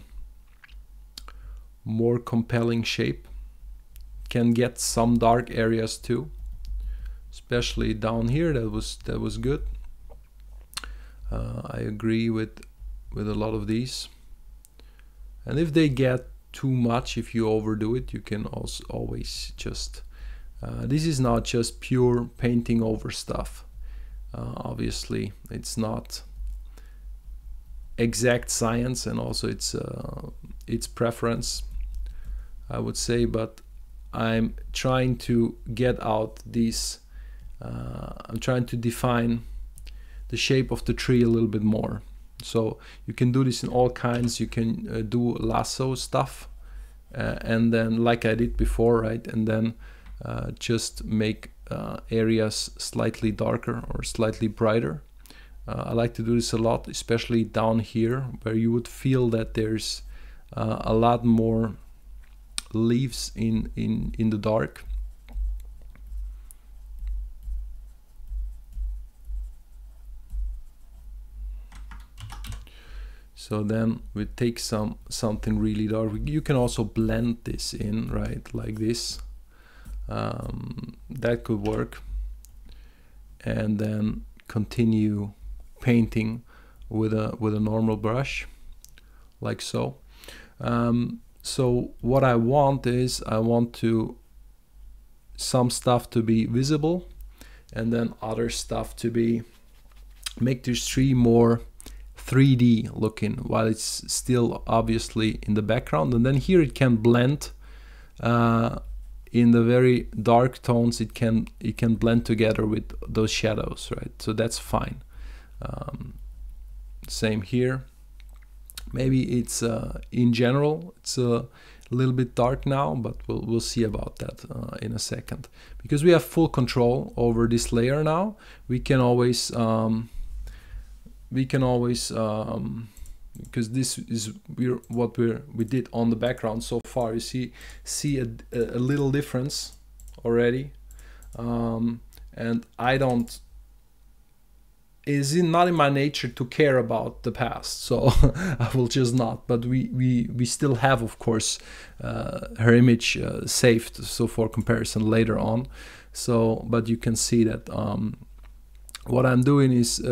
more compelling shape. Can get some dark areas too, especially down here. That was good. I agree with a lot of these, and if they get too much, if you overdo it, you can also always just this is not just pure painting over stuff. Obviously it's not exact science, and also it's preference, I would say, but I'm trying to get out these I'm trying to define the shape of the tree a little bit more. So you can do this in all kinds. You can do lasso stuff and then, like I did before, right, and then just make areas slightly darker or slightly brighter. I like to do this a lot, especially down here, where you would feel that there's a lot more leaves in the dark. So then we take something really dark. You can also blend this in, right, like this. That could work. And then continue painting with a normal brush, like so. So what I want is I want some stuff to be visible, and then other stuff to make this tree more 3D looking, while it's still obviously in the background. And then here it can blend in the very dark tones. It can blend together with those shadows, right? So that's fine. Same here. Maybe it's in general it's a little bit dark now, but we'll see about that in a second. Because we have full control over this layer now, we can always because this is what we did on the background so far. You see a little difference already, and I don't. Is it not in my nature to care about the past, so I will just not. But we still have, of course, her image saved, so for comparison later on. So, but you can see that what I'm doing is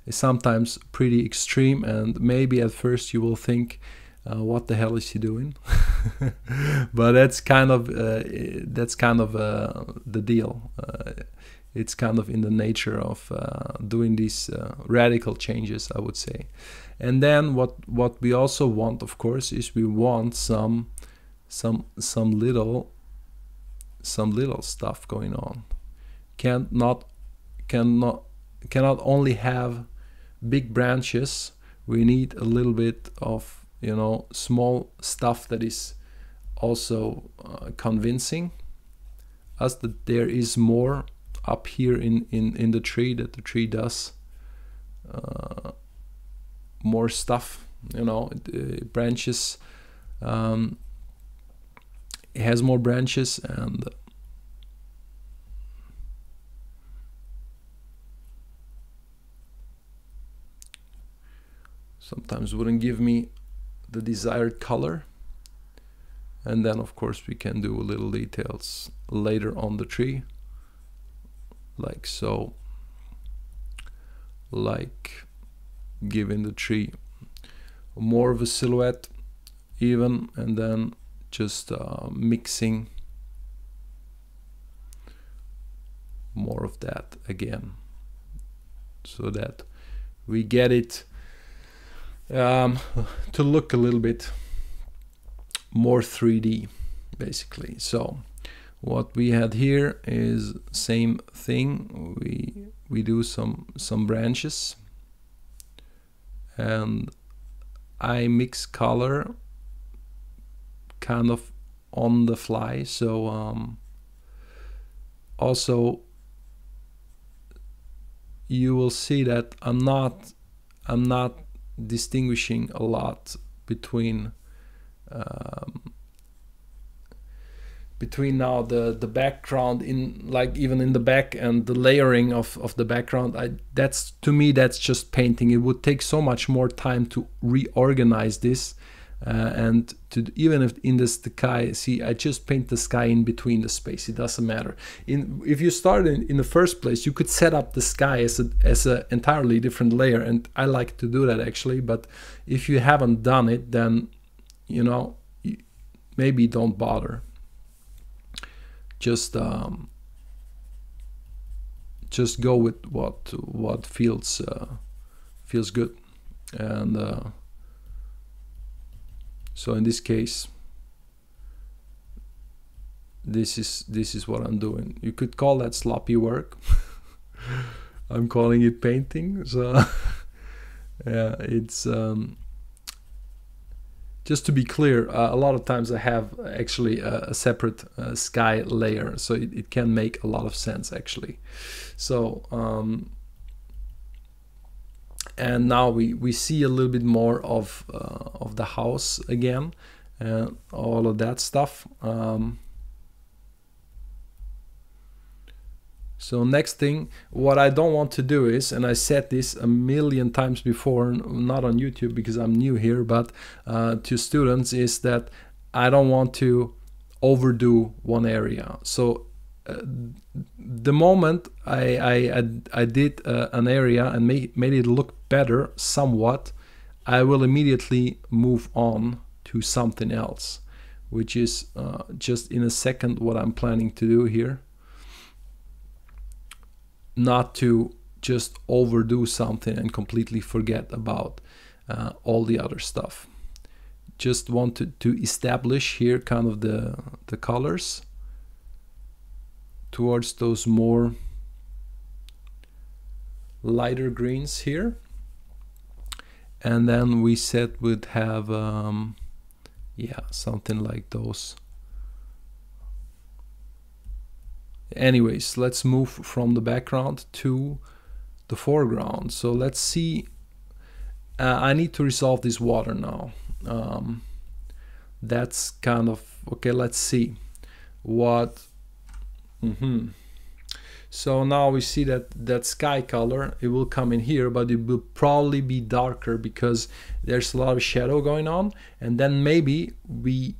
sometimes pretty extreme, and maybe at first you will think, what the hell is he doing? But that's kind of the deal. It's kind of in the nature of doing these radical changes, I would say. And then what we also want, of course, is we want some little stuff going on. Cannot only have big branches. We need a little bit of, you know, small stuff that is also convincing us that there is more up here in the tree, that the tree does more stuff, you know. It branches, it has more branches, and sometimes wouldn't give me the desired color. And then of course we can do little details later on the tree, like so, like giving the tree more of a silhouette even, and then just mixing more of that again, so that we get it to look a little bit more 3D, basically. So what we had here is same thing. We do some branches, and I mix color kind of on the fly. So also you will see that I'm not distinguishing a lot between between now the background, in like even in the back, and the layering of the background, that's, to me, that's just painting. It would take so much more time to reorganize this, and to, even if in the sky, see, I just paint the sky in between the space. It doesn't matter. If you started in the first place, you could set up the sky as a entirely different layer, and I like to do that actually. But if you haven't done it, then, you know, maybe don't bother. Just go with what feels good. And so in this case, this is what I'm doing. You could call that sloppy work. I'm calling it painting. So yeah, it's just to be clear, a lot of times I have actually a separate sky layer, so it can make a lot of sense actually. So and now we see a little bit more of the house again, and all of that stuff. So next thing, what I don't want to do is, and I said this a million times before, not on YouTube because I'm new here, but to students, is that I don't want to overdo one area. So the moment I did an area and made it look better somewhat, I will immediately move on to something else, which is just in a second what I'm planning to do here. Not to just overdo something and completely forget about all the other stuff. Just want to establish here kind of the colors towards those more lighter greens here. And then we said we'd have yeah, something like those. Anyways, let's move from the background to the foreground. So let's see. I need to resolve this water now. That's kind of okay. Let's see what. So now we see that sky color, it will come in here, but it will probably be darker because there's a lot of shadow going on, and then maybe we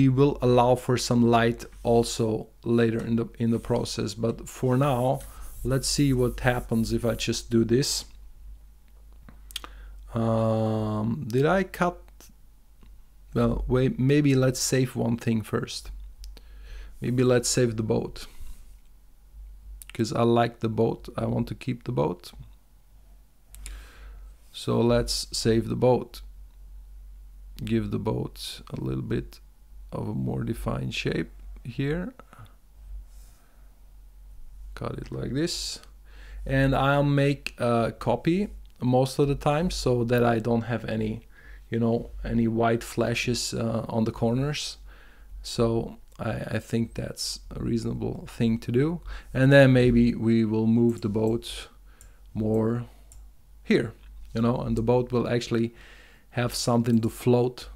will allow for some light also later in the process. But for now, let's see what happens if I just do this. Did I cut? Well, wait, maybe let's save one thing first. Maybe let's save the boat, because I like the boat. I want to keep the boat. So let's save the boat. Give the boat a little bit of a more defined shape here. Cut it like this. And I'll make a copy most of the time so that I don't have any, you know, any white flashes on the corners. So I think that's a reasonable thing to do. And then maybe we will move the boat more here, you know, and the boat will actually have something to float,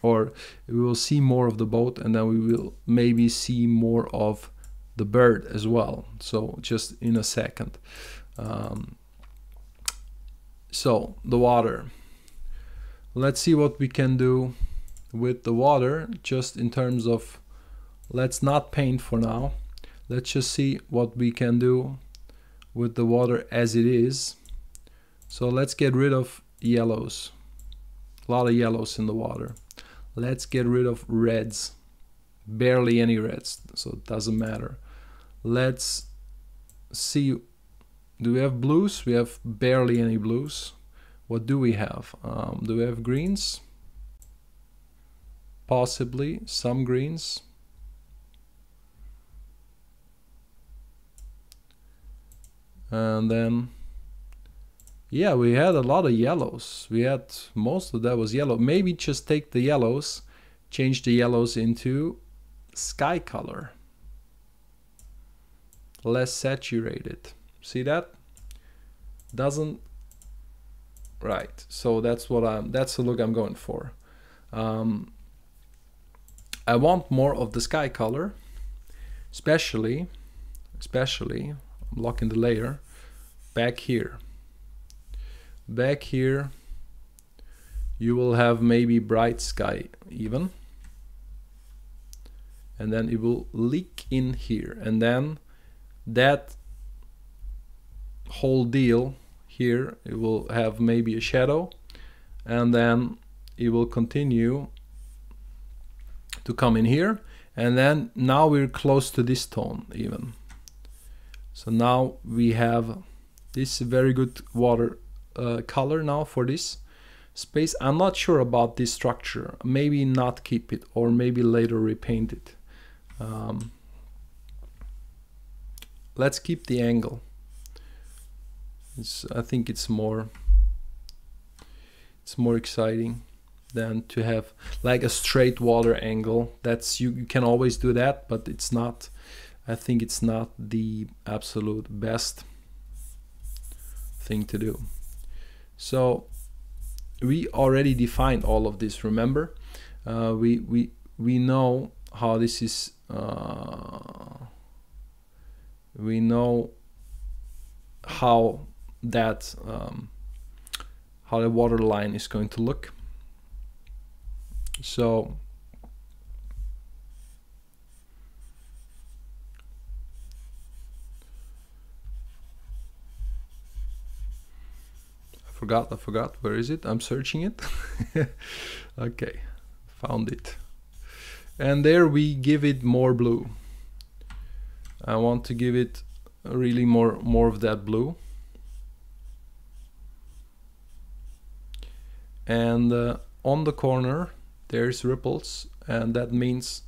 or we will see more of the boat, and then we will maybe see more of the bird as well. So just in a second. So the water. Let's see what we can do with the water, just in terms of, let's not paint for now. Let's just see what we can do with the water as it is. So let's get rid of yellows. A lot of yellows in the water. Let's get rid of reds. Barely any reds, so it doesn't matter. Let's see, do we have blues? We have barely any blues. What do we have? Do we have greens? Possibly some greens. And then, yeah, we had a lot of yellows. We had, most of that was yellow. Maybe just take the yellows, change the yellows into sky color. Less saturated. See that? Doesn't, right. So that's what that's the look I'm going for. I want more of the sky color, especially I'm locking the layer back here. Back here you will have maybe bright sky even, and then it will leak in here, and then that whole deal here, it will have maybe a shadow, and then it will continue to come in here, and then now we're close to this tone even. So now we have this very good water color now for this space. I'm not sure about this structure, maybe not keep it, or maybe later repaint it. Let's keep the angle. I think it's more exciting than to have like a straight water angle. That's you can always do that, but it's not, I think it's not the absolute best thing to do. So we already defined all of this, remember? We know how this is, we know how that how the water line is going to look. So I forgot, where is it? I'm searching it. Okay, found it. And there we give it more blue. I want to give it really more of that blue. And on the corner there's ripples, and that means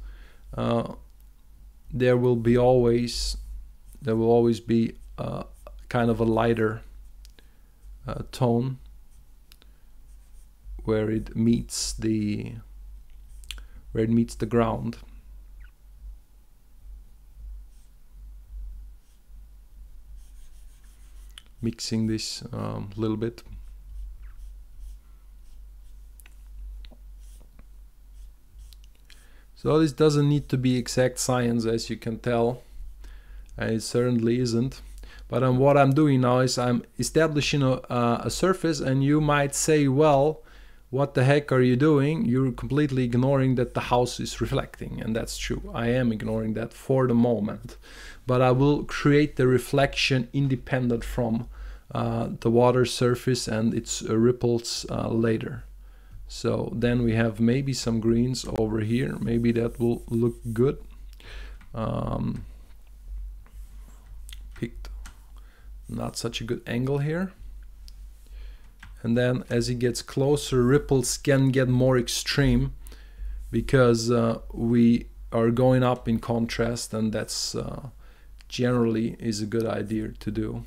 there will always be kind of a lighter tone where it meets the ground. Mixing this a little bit. So this doesn't need to be exact science, as you can tell, and it certainly isn't. But what I'm doing now is I'm establishing a surface, and you might say, well, what the heck are you doing? You're completely ignoring that the house is reflecting, and that's true. I am ignoring that for the moment, but I will create the reflection independent from the water surface and its ripples later. So then we have maybe some greens over here. Maybe that will look good. Picked not such a good angle here. And then as it gets closer, ripples can get more extreme because we are going up in contrast, and that's generally is a good idea to do.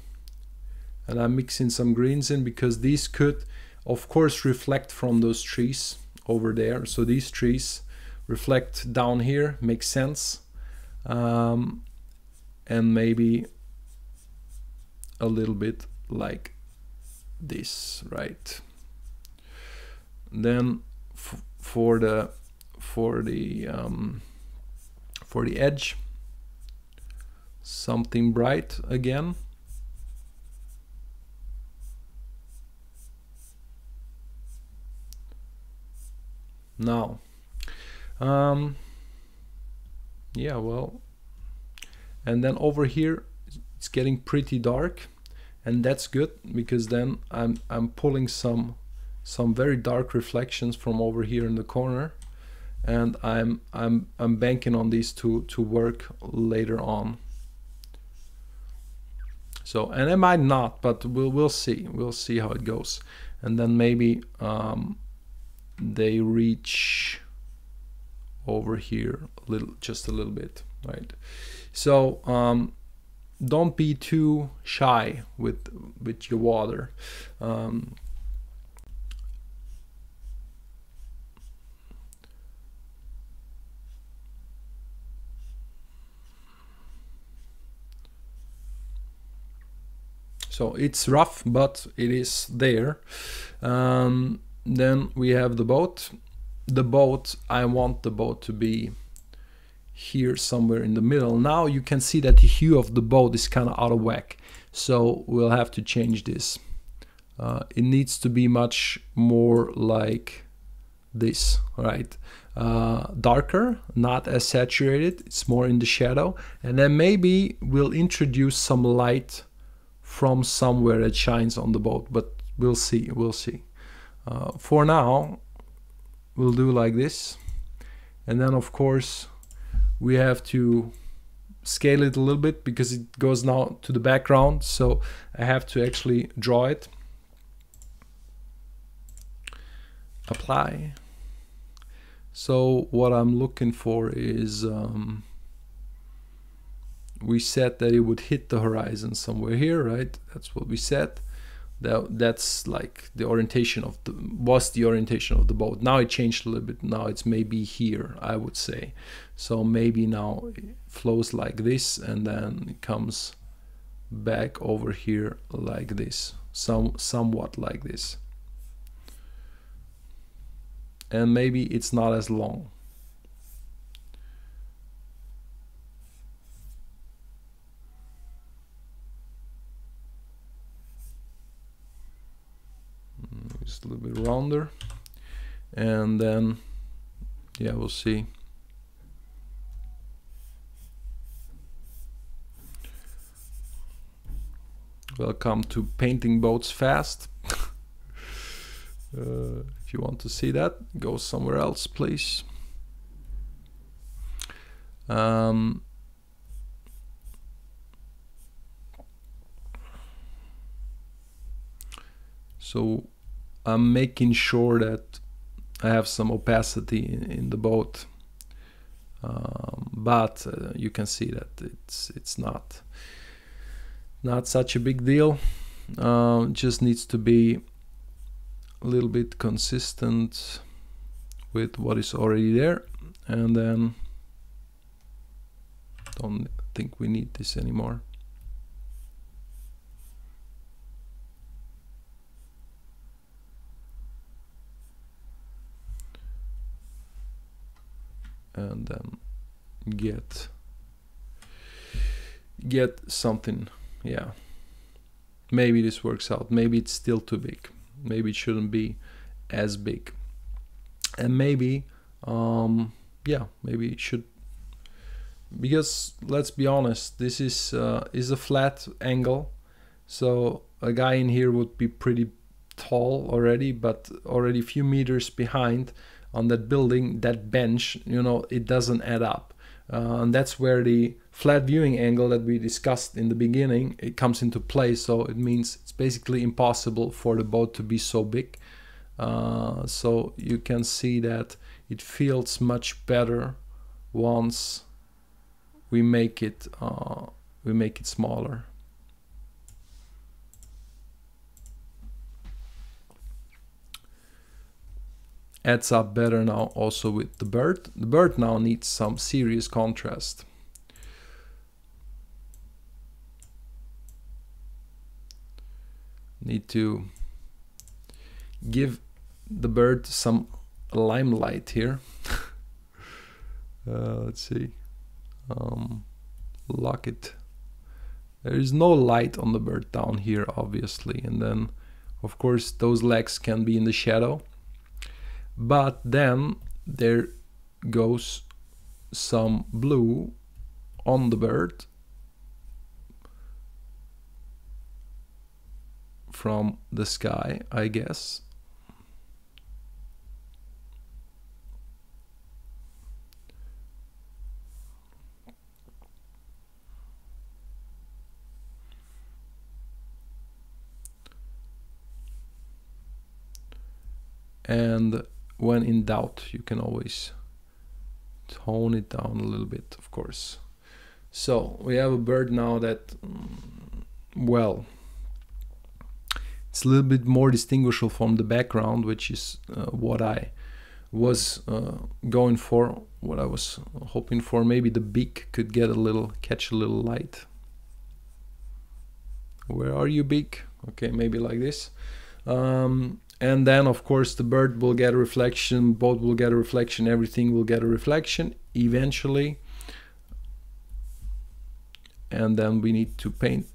And I'm mixing some greens in because these could of course reflect from those trees over there. So these trees reflect down here, makes sense. And maybe a little bit like this, right? Then for the edge, something bright again. Now, yeah, well, and then over here it's getting pretty dark, and that's good because then I'm pulling some very dark reflections from over here in the corner, and I'm banking on these to work later on. So, and I might not, but we'll see how it goes, and then maybe they reach over here just a little bit, right? So don't be too shy with your water. So it's rough, but it is there. Then we have the boat. I want the boat to be here somewhere in the middle. Now you can see that the hue of the boat is kind of out of whack, so we'll have to change this. It needs to be much more like this, right? Darker, not as saturated, it's more in the shadow, and then maybe we'll introduce some light from somewhere that shines on the boat, but we'll see. For now we'll do like this, and then of course we have to scale it a little bit because it goes now to the background, so I have to actually draw it. Apply. So what I'm looking for is we said that it would hit the horizon somewhere here, right? That's what we said. That's like the orientation of the orientation of the boat. Now it changed a little bit. Now it's maybe here, I would say. So maybe now it flows like this, and then it comes back over here like this, somewhat like this. And maybe it's not as long. Just a little bit rounder, and then yeah, we'll see. Welcome to painting boats fast. If you want to see that, go somewhere else, please. So I'm making sure that I have some opacity in the boat, but you can see that it's not such a big deal. Just needs to be a little bit consistent with what is already there, and then don't think we need this anymore. And then get something. Yeah, maybe this works out. Maybe it's still too big. Maybe it shouldn't be as big, and maybe yeah, maybe it should, because let's be honest, this is a flat angle, so a guy in here would be pretty tall already, but already a few meters behind on that building, that bench, you know, it doesn't add up. And that's where the flat viewing angle that we discussed in the beginning, it comes into play. So it means it's basically impossible for the boat to be so big. So you can see that it feels much better once we make it smaller. Adds up better now also with the bird. The bird now needs some serious contrast. Need to give the bird some limelight here. Let's see. Lock it. There is no light on the bird down here, obviously, and then of course those legs can be in the shadow. But then there goes some blue on the bird from the sky, I guess. And when in doubt, you can always tone it down a little bit, of course. So we have a bird now that, well, it's a little bit more distinguishable from the background, which is what I was going for, what I was hoping for. Maybe the beak could get catch a little light. Where are you, beak? Okay, maybe like this. And then of course the bird will get a reflection, boat will get a reflection, everything will get a reflection eventually. and then we need to paint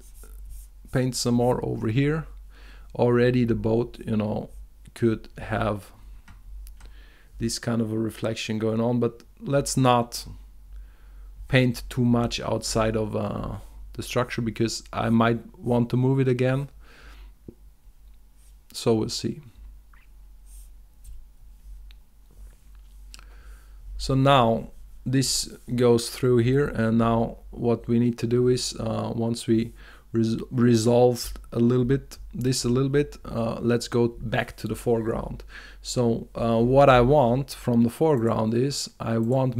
some more over here. Already the boat, you know, could have this kind of a reflection going on, but let's not paint too much outside of the structure, because I might want to move it again, so we'll see. So now this goes through here, and now what we need to do is once we resolve a little bit, let's go back to the foreground. So what I want from the foreground is I want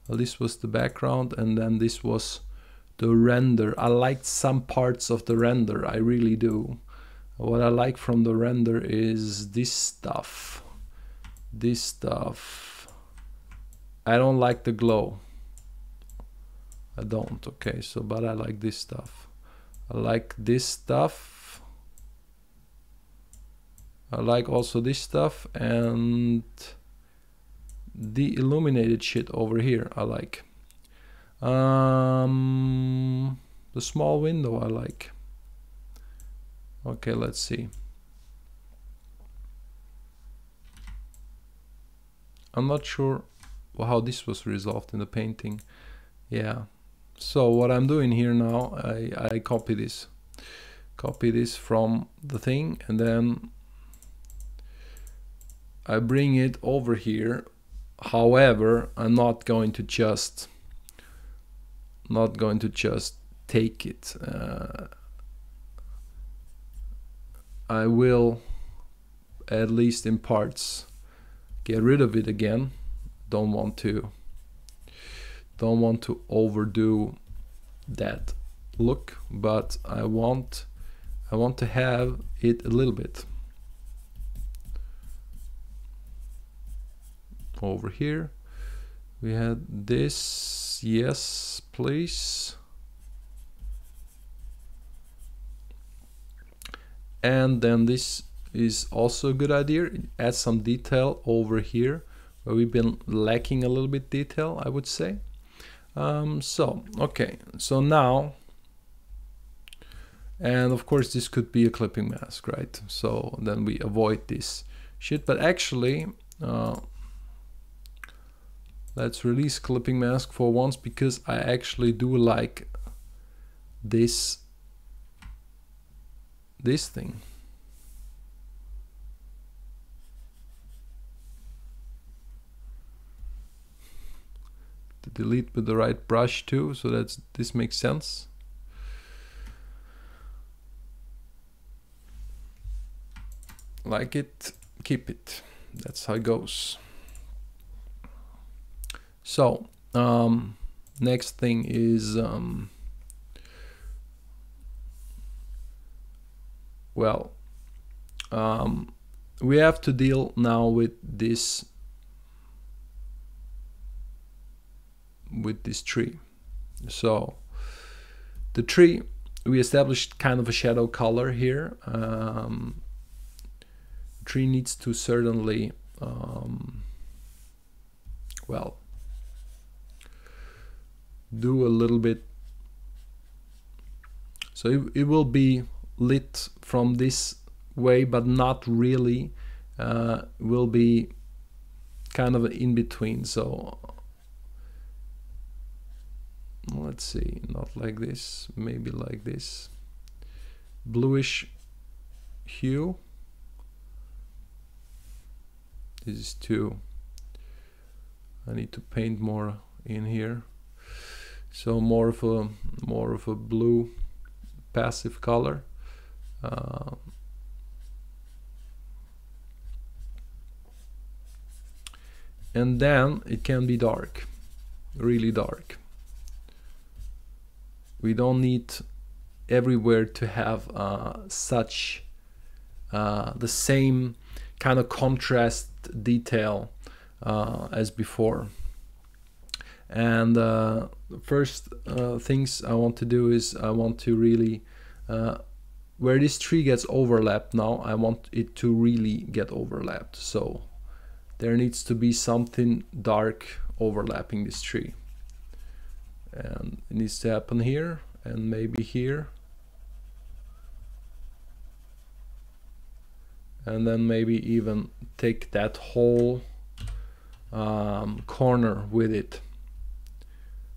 well, this was the background, and then this was the render. I liked some parts of the render, I really do. What I like from the render is this stuff. I don't like the glow. I don't. Okay, so but I like this stuff. I like this stuff. I like also this stuff, and the illuminated shit over here I like. The small window I like. Okay, let's see. I'm not sure how this was resolved in the painting. Yeah. So what I'm doing here now, I copy this from the thing, and then I bring it over here. However, I'm not going to just take it. I will, at least in parts, get rid of it again. Don't want to overdo that look, but I want to have it a little bit over here. We had this, yes please, and then this is also a good idea. Add some detail over here where we've been lacking a little bit detail, I would say. So okay, so now, and of course this could be a clipping mask, right? So then we avoid this shit, but actually let's release clipping mask for once, because I actually do like this thing. To delete with the right brush too, so this makes sense. Like it, keep it. That's how it goes. So next thing is we have to deal now with this tree. So the tree, we established kind of a shadow color here. Tree needs to certainly do a little bit, so it will be lit from this way, but not really. Will be kind of in between. So let's see, not like this, maybe like this bluish hue. This is too, I need to paint more in here. So more of a blue passive color. And then it can be dark, really dark. We don't need everywhere to have such the same kind of contrast detail as before. And the first things I want to do is I want to really where this tree gets overlapped now, I want it to really get overlapped. So there needs to be something dark overlapping this tree, and it needs to happen here and maybe here, and then maybe even take that whole corner with it.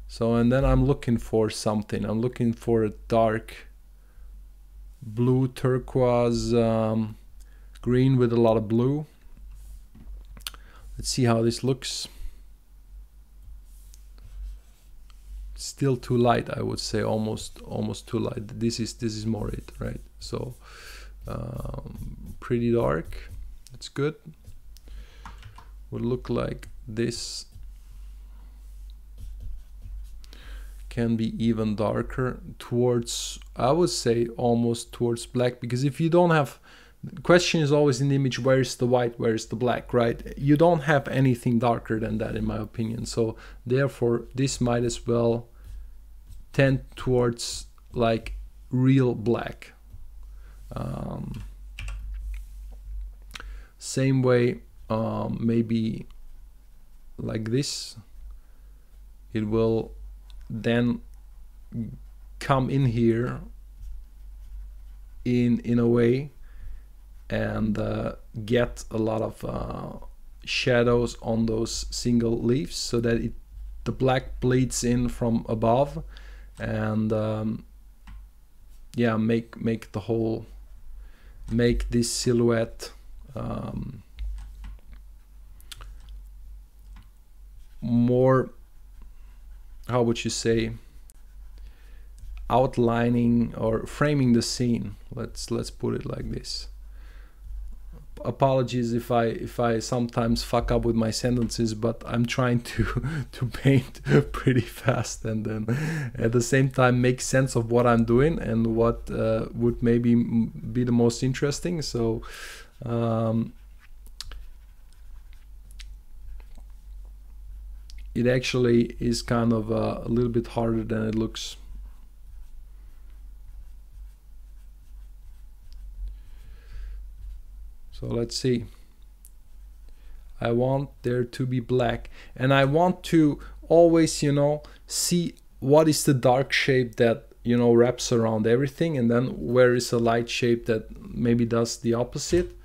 So, and then I'm looking for something. I'm looking for a dark blue, turquoise, green with a lot of blue. Let's see how this looks. Still too light, I would say, almost too light. This is more it, right? So pretty dark. It's good. Would look like this. Can be even darker towards, I would say, almost towards black, because if you don't have, the question is always in the image, where is the white, where is the black, right? You don't have anything darker than that, in my opinion. So therefore this might as well tend towards like real black. Same way, maybe like this, it will then come in here in a way and get a lot of shadows on those single leaves, so that the black bleeds in from above, and yeah, make this silhouette more, how would you say, outlining or framing the scene. Let's put it like this. Apologies if I sometimes fuck up with my sentences, but I'm trying to paint pretty fast, and then at the same time make sense of what I'm doing and what would maybe be the most interesting. So it actually is kind of a little bit harder than it looks. So let's see. I want there to be black, and I want to always, you know, see what is the dark shape that, you know, wraps around everything, and then where is a light shape that maybe does the opposite.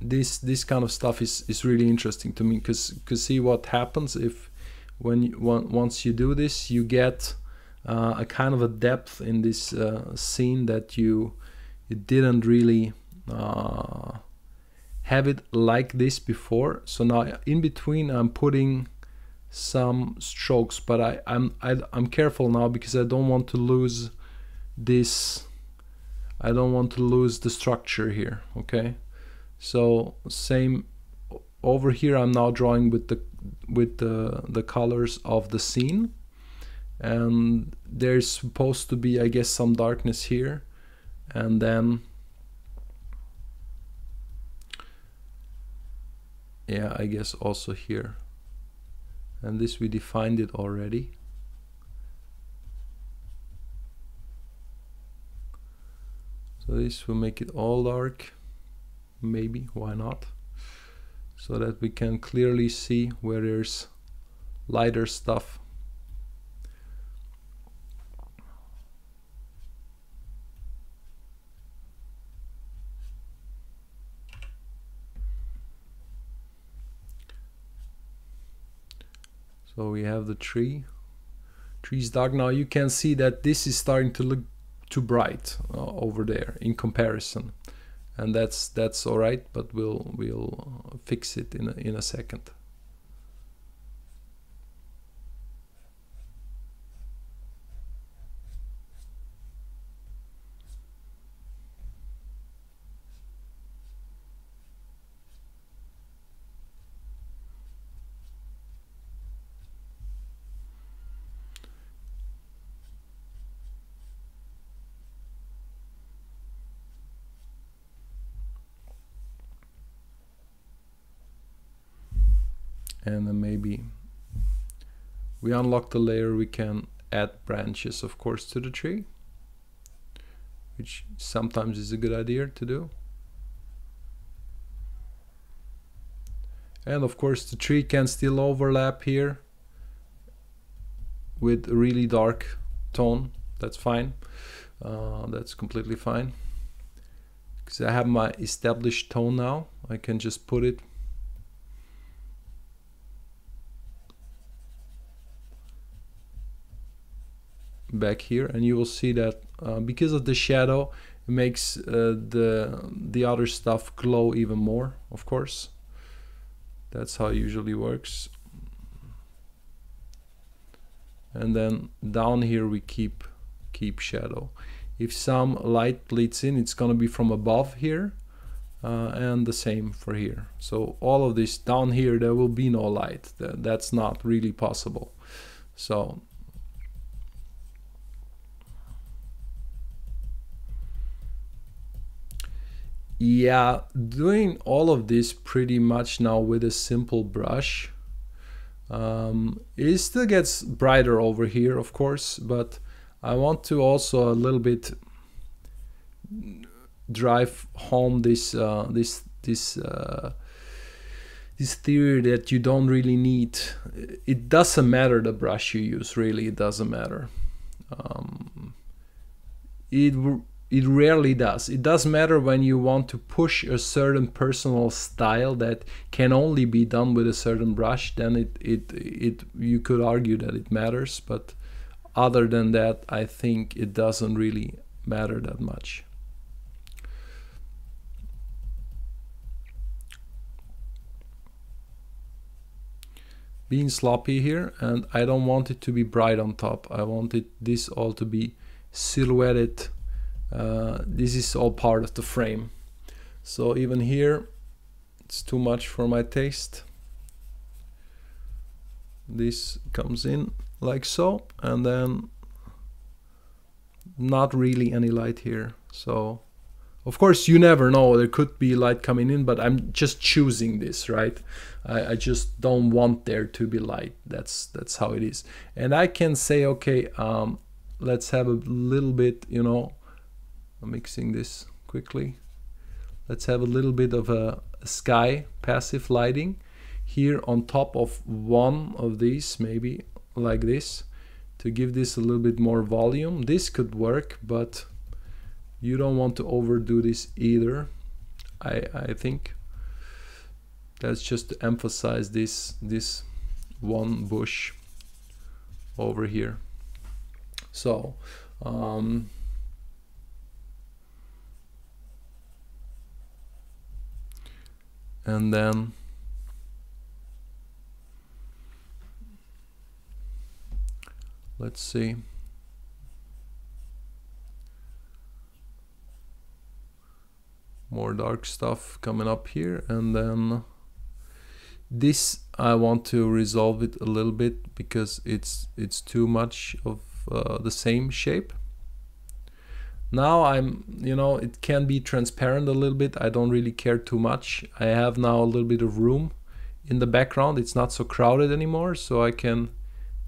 This kind of stuff is really interesting to me, because see what happens if once you do this, you get a kind of a depth in this scene that you didn't really have it like this before. So now in between I'm putting some strokes, but I'm careful now, because I don't want to lose this. I don't want to lose the structure here. Okay, so same over here. I'm now drawing with the colors of the scene, and there's supposed to be, I guess, some darkness here, and then yeah, I guess also here, and this we defined it already. So this will make it all dark, maybe, why not, so that we can clearly see where there's lighter stuff. So we have the tree's dark. Now you can see that this is starting to look too bright over there in comparison, and that's all right, but we'll fix it in a second. And then maybe we unlock the layer, we can add branches, of course, to the tree, which sometimes is a good idea to do. And of course the tree can still overlap here with a really dark tone. That's fine. That's completely fine. Because I have my established tone now. I can just put it back here, and you will see that because of the shadow, it makes the other stuff glow even more, of course. That's how it usually works. And then down here we keep shadow. If some light bleeds in, it's gonna be from above here, and the same for here. So all of this down here, there will be no light. That's not really possible. So yeah, doing all of this pretty much now with a simple brush. It still gets brighter over here, of course, but I want to also a little bit drive home this theory that you don't really need. It doesn't matter the brush you use, really. It doesn't matter. It rarely does. It does matter when you want to push a certain personal style that can only be done with a certain brush. Then you could argue that it matters, but other than that, I think it doesn't really matter that much. Being sloppy here, and I don't want it to be bright on top. I want this all to be silhouetted. This is all part of the frame. So even here, it's too much for my taste. This comes in like so, and then not really any light here. So of course you never know, there could be light coming in, but I'm just choosing this, right? I just don't want there to be light. That's how it is. And I can say, okay, let's have a little bit, you know, I'm mixing this quickly. Let's have a little bit of a sky passive lighting here on top of one of these, maybe like this, to give this a little bit more volume. This could work, but you don't want to overdo this either. I think that's just to emphasize this one bush over here. So and then let's see. More dark stuff coming up here, and then this I want to resolve it a little bit because it's too much of the same shape. Now you know, it can be transparent a little bit. I don't really care too much. I have now a little bit of room in the background. It's not so crowded anymore, so I can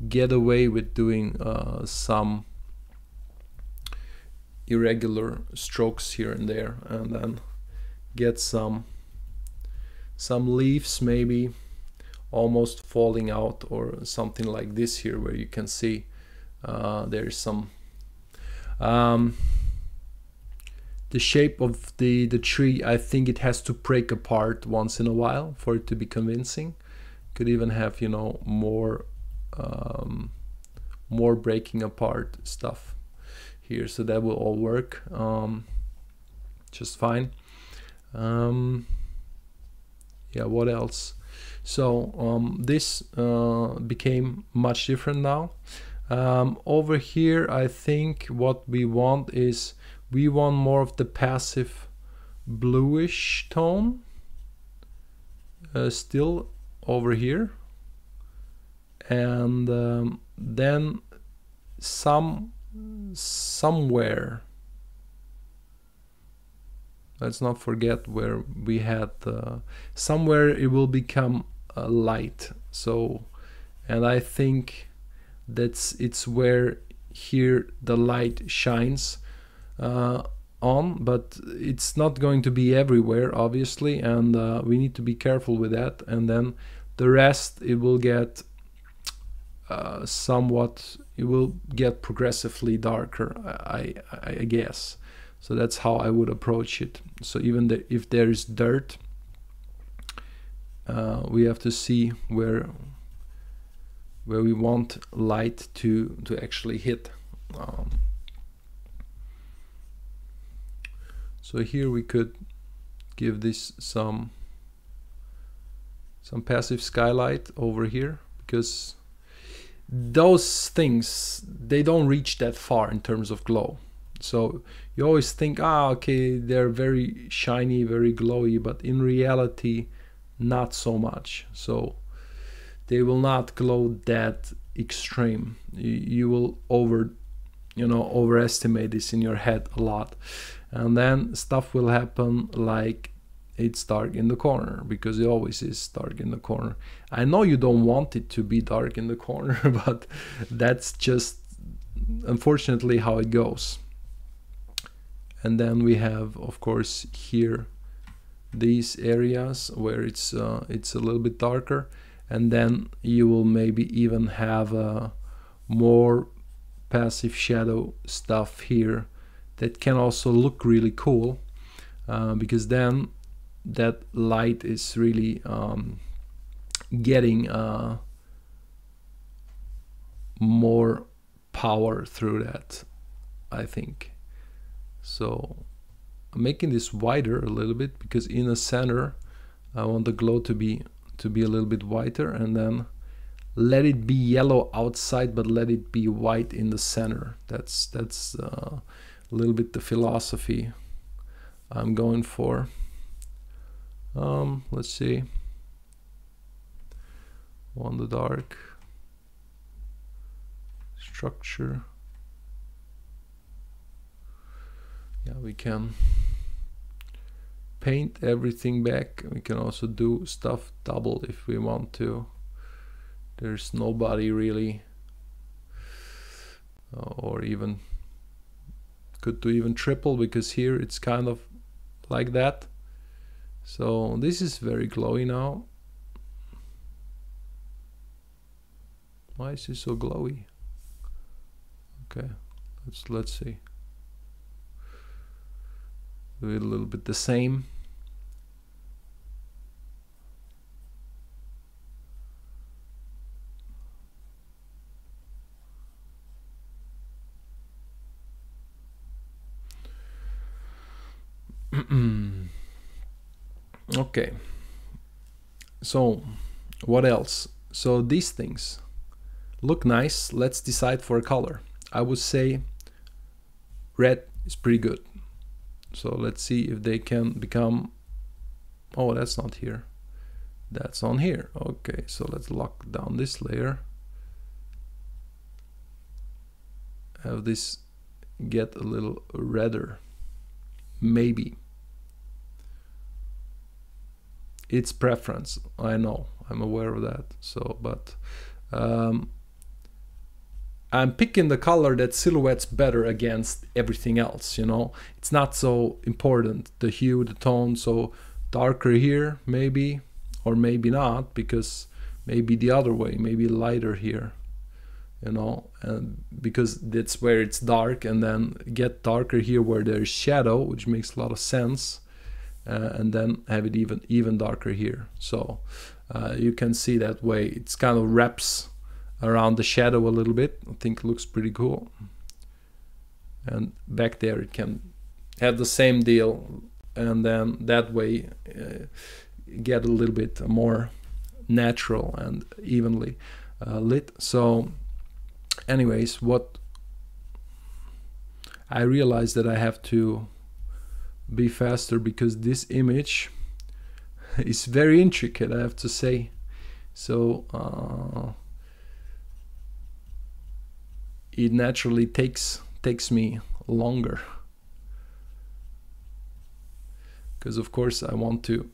get away with doing some irregular strokes here and there, and then get some leaves maybe almost falling out, or something like this here, where you can see there's some the shape of the tree. I think it has to break apart once in a while for it to be convincing. Could even have, you know, more breaking apart stuff here, so that will all work just fine. Yeah, what else? So this became much different now. Over here, I think what we want is we want more of the passive bluish tone still over here, and then somewhere, let's not forget where we had somewhere it will become light. So, and I think it's where here the light shines. on, but it's not going to be everywhere, obviously, and we need to be careful with that. And then the rest, it will get somewhat, it will get progressively darker, I guess. So that's how I would approach it. So even if there is dirt, we have to see where we want light to actually hit. So here we could give this some passive skylight over here, because those things, they don't reach that far in terms of glow. So you always think, okay, they're very shiny, very glowy, but in reality, not so much. So they will not glow that extreme. You will overestimate this in your head a lot, and then stuff will happen like it's dark in the corner, because it always is dark in the corner. I know you don't want it to be dark in the corner, but that's just unfortunately how it goes. And then we have, of course, here these areas where it's a little bit darker, and then you will maybe even have more passive shadow stuff here that can also look really cool, because then that light is really getting more power through that, I think. So I'm making this wider a little bit, because in the center I want the glow to be a little bit whiter, and then let it be yellow outside, but let it be white in the center. That's a little bit the philosophy I'm going for. Let's see. On the dark structure. Yeah, we can paint everything back. We can also do stuff double if we want to. There's nobody really, or even could do even triple, because here it's kind of like that. So this is very glowy now. Why is this so glowy? Okay, let's see. Do it a little bit the same. Okay, so what else? So these things look nice. Let's decide for a color. I would say red is pretty good. So let's see if they can become, oh, that's not here, that's on here. Okay, so let's lock down this layer, have this get a little redder, maybe. It's preference, I know, I'm aware of that. So, but I'm picking the color that silhouettes better against everything else, you know. It's not so important, the hue, the tone. So darker here, maybe, or maybe not, because maybe the other way, maybe lighter here, you know, and because that's where it's dark, and then get darker here where there's shadow, which makes a lot of sense, and then have it even darker here. So you can see that way it's kind of wraps around the shadow a little bit. I think it looks pretty cool. And back there it can have the same deal, and then that way get a little bit more natural and evenly lit. So anyways, what I realized that I have to be faster, because this image is very intricate, I have to say. So it naturally takes me longer, because of course I want to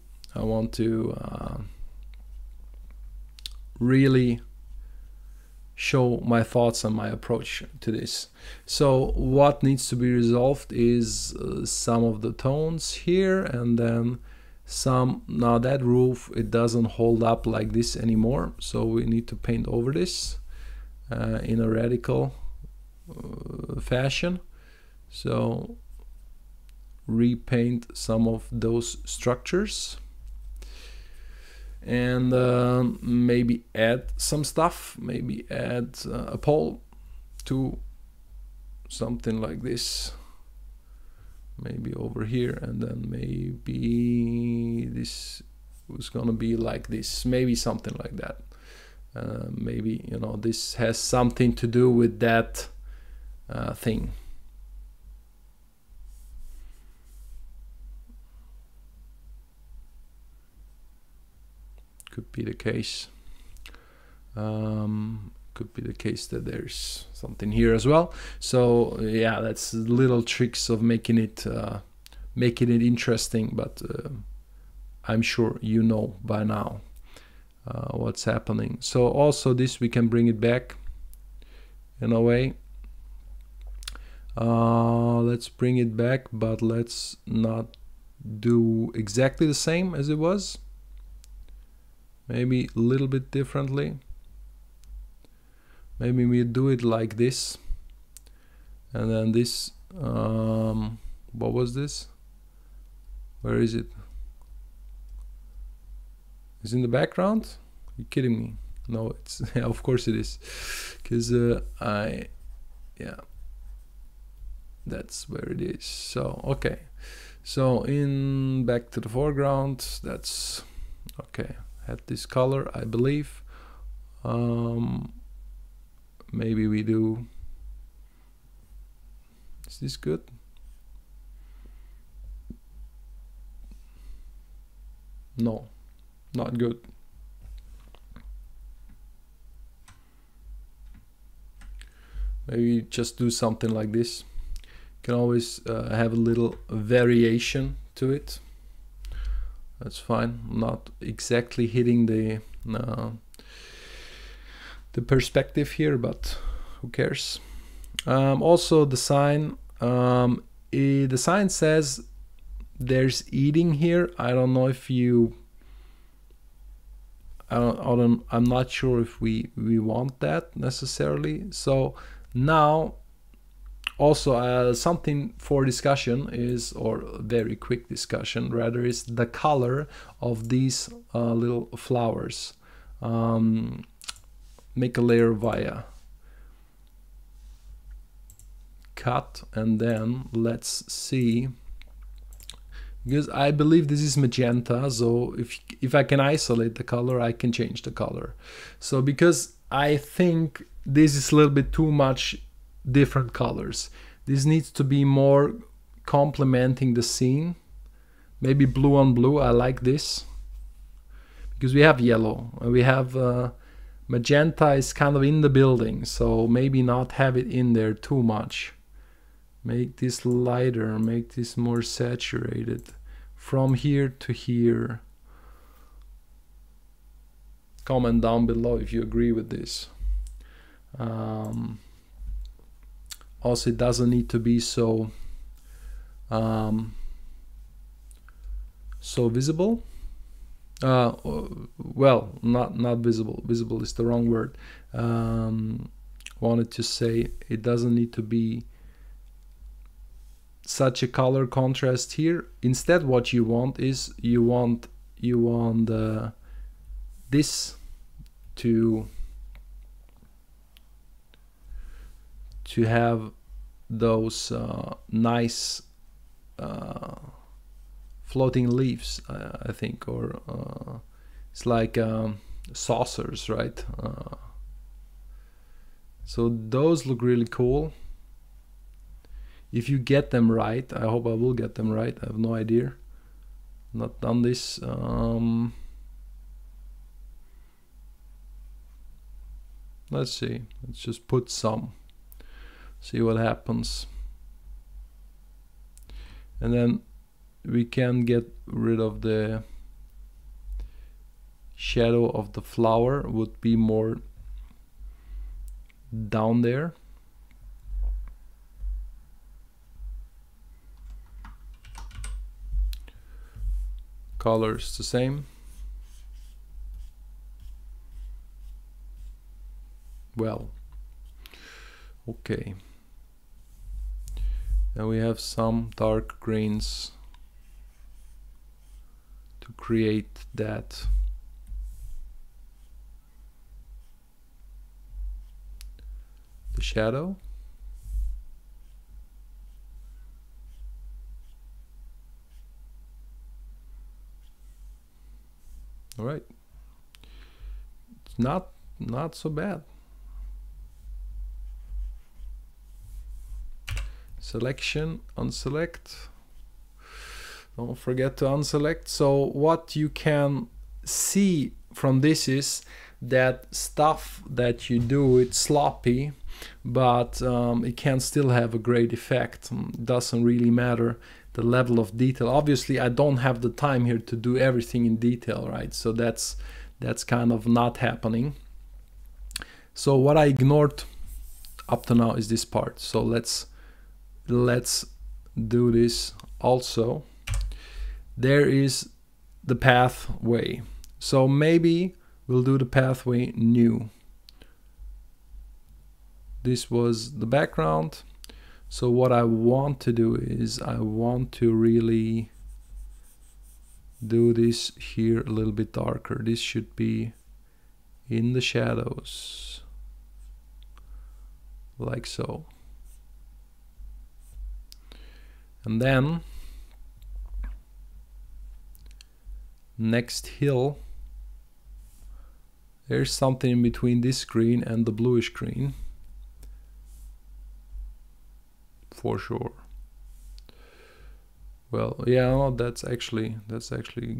really show my thoughts and my approach to this. So what needs to be resolved is some of the tones here, and then some. Now that roof, it doesn't hold up like this anymore, so we need to paint over this in a radical fashion. So repaint some of those structures, and maybe add some stuff, maybe add a pole to something like this, maybe over here, and then maybe this was gonna be like this, maybe something like that. Maybe, you know, this has something to do with that thing. Could be the case. Could be the case that there's something here as well. So yeah, that's little tricks of making it interesting. But I'm sure you know by now what's happening. So also this, we can bring it back in a way. Let's bring it back, but let's not do exactly the same as it was. Maybe a little bit differently. Maybe we do it like this, and then this, what was this? Where is it? Is it in the background? Are you kidding me? No, it's yeah, of course it is, because yeah, that's where it is. So okay, so in back to the foreground, that's okay. Had this color, I believe. Maybe we do. Is this good? No, not good. Maybe just do something like this. Can always have a little variation to it. That's fine. Not exactly hitting the perspective here, but who cares? Also, the sign. The sign says there's eating here. I don't know if you. I'm not sure if we want that necessarily. So now. Also, something for discussion is, or very quick discussion rather, is the color of these little flowers. Make a layer via cut, and then let's see, because I believe this is magenta, so if I can isolate the color, I can change the color. So because I think this is a little bit too much different colors. This needs to be more complementing the scene. Maybe blue on blue. I like this because we have yellow. We have magenta is kind of in the building, so maybe not have it in there too much. Make this lighter, make this more saturated from here to here. Comment down below if you agree with this. Also, it doesn't need to be so visible. Well, not visible. Visible is the wrong word. Wanted to say it doesn't need to be such a color contrast here. Instead, what you want is you want this to have those nice floating leaves, I think, or it's like saucers, right? So those look really cool. If you get them right, I hope I will get them right. I have no idea. Not done this. Let's see. Let's just put some. See what happens. And then we can get rid of the shadow of the flower. Would be more down there. Colors the same. Well, okay. And we have some dark greens to create that. The shadow. All right. It's not so bad. Selection, unselect. Don't forget to unselect. So what you can see from this is that stuff that you do, it's sloppy, but it can still have a great effect. It doesn't really matter the level of detail. Obviously, I don't have the time here to do everything in detail, right? So that's kind of not happening. So what I ignored up to now is this part. So let's do this also. There is the pathway. So maybe we'll do the pathway new. This was the background. So what I want to do is I want to really do this here a little bit darker. This should be in the shadows, like so. And then next hill, there's something in between this green and the bluish green, for sure. Well, yeah, no, that's actually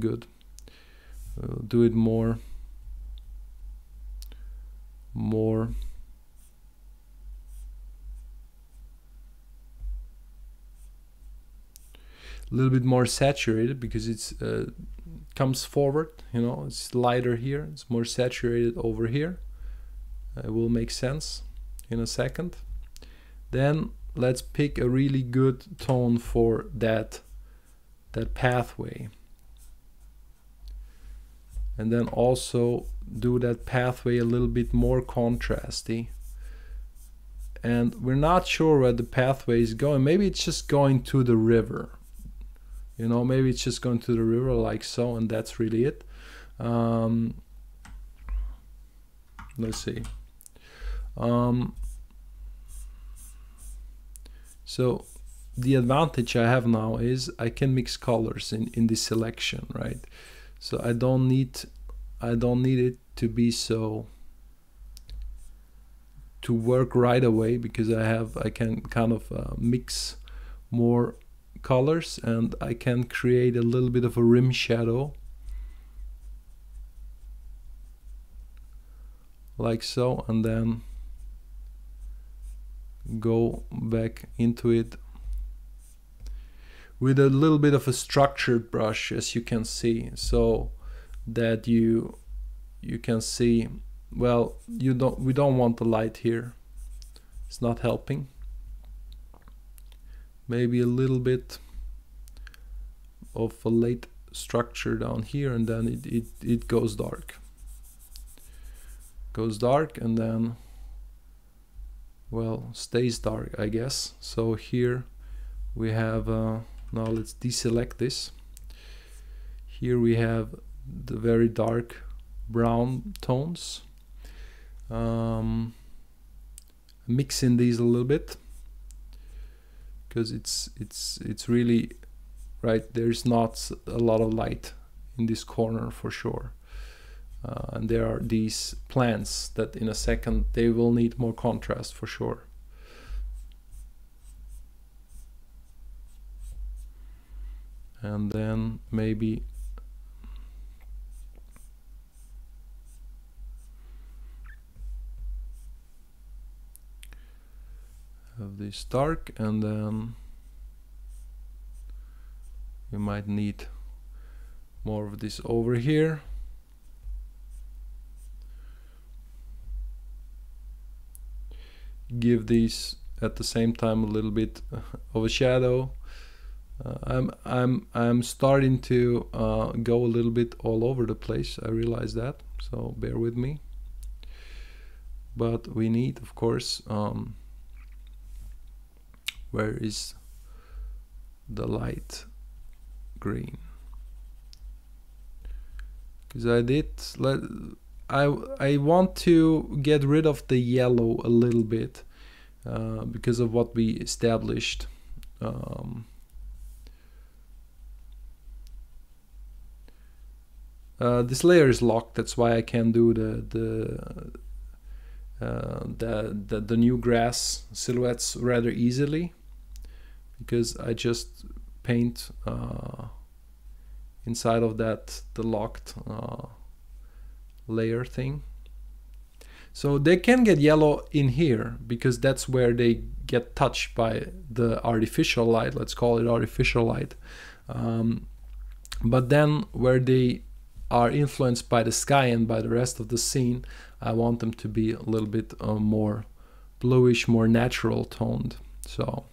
good. We'll do it more a little bit more saturated, because it's comes forward, you know, it's lighter here, it's more saturated over here. It will make sense in a second. Then let's pick a really good tone for that pathway, and then also do that pathway a little bit more contrasty. And we're not sure where the pathway is going. Maybe it's just going to the river, you know, maybe it's just going to the river like so, and that's really it. Let's see. So the advantage I have now is I can mix colors in this selection, right? So I don't need it to be so to work right away, because I can kind of mix more colors, and I can create a little bit of a rim shadow like so, and then go back into it with a little bit of a structured brush, as you can see, so that you can see, well, we don't want the light here, it's not helping. Maybe a little bit of a light structure down here, and then it goes dark. Goes dark, and then, well, stays dark, I guess. So here we have, now let's deselect this. Here we have the very dark brown tones. Mixing these a little bit, because it's really right, there's not a lot of light in this corner for sure, and there are these plants that in a second they will need more contrast for sure. And then maybe have this dark, and then we might need more of this over here. give these at the same time a little bit of a shadow. I'm starting to go a little bit all over the place. I realize that, so bear with me. But we need, of course, where is the light green? Because I want to get rid of the yellow a little bit because of what we established. This layer is locked, that's why I can do the new grass silhouettes rather easily, because I just paint inside of that the locked layer thing. So they can get yellow in here because that's where they get touched by the artificial light, let's call it artificial light. But then where they are influenced by the sky and by the rest of the scene, I want them to be a little bit more bluish, more natural toned. So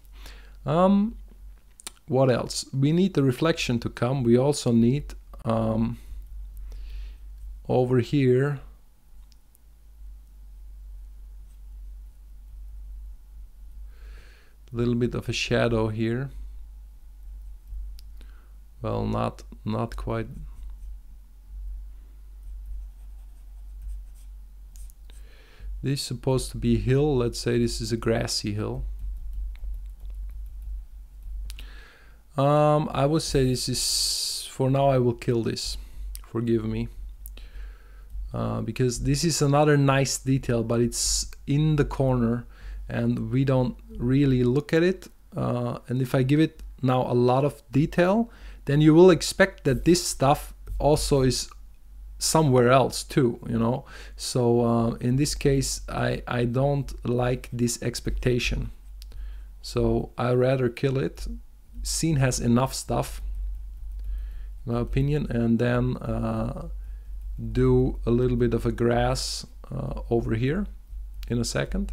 what else? We need the reflection to come. We also need over here a little bit of a shadow here. Well, not quite. This is supposed to be a hill. Let's say this is a grassy hill. I would say this is, for now I will kill this, forgive me, because this is another nice detail, but it's in the corner and we don't really look at it, and if I give it now a lot of detail, then you will expect that this stuff also is somewhere else too, you know. So in this case I don't like this expectation, so I rather kill it. Scene has enough stuff, in my opinion, and then do a little bit of a grass over here in a second.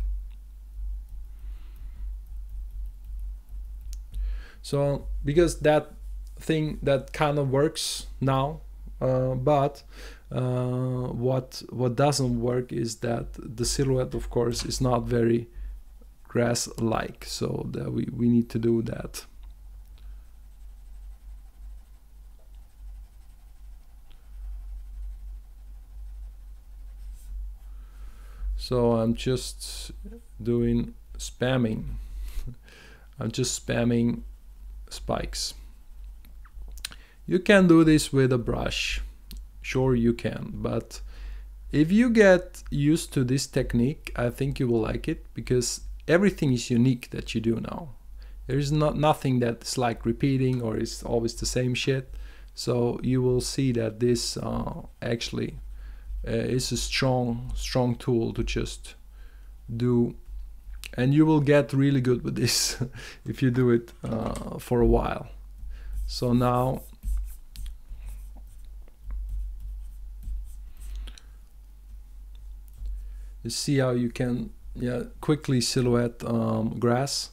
So because that thing that kind of works now, but what doesn't work is that the silhouette, of course, is not very grass-like, so that we need to do that. So I'm just doing spamming. I'm just spamming spikes. You can do this with a brush, sure you can, but if you get used to this technique, I think you will like it, because everything is unique that you do now. There is nothing that's like repeating or is always the same shit. So you will see that this actually is a strong tool to just do, and you will get really good with this if you do it for a while. So now you see how you can quickly silhouette grass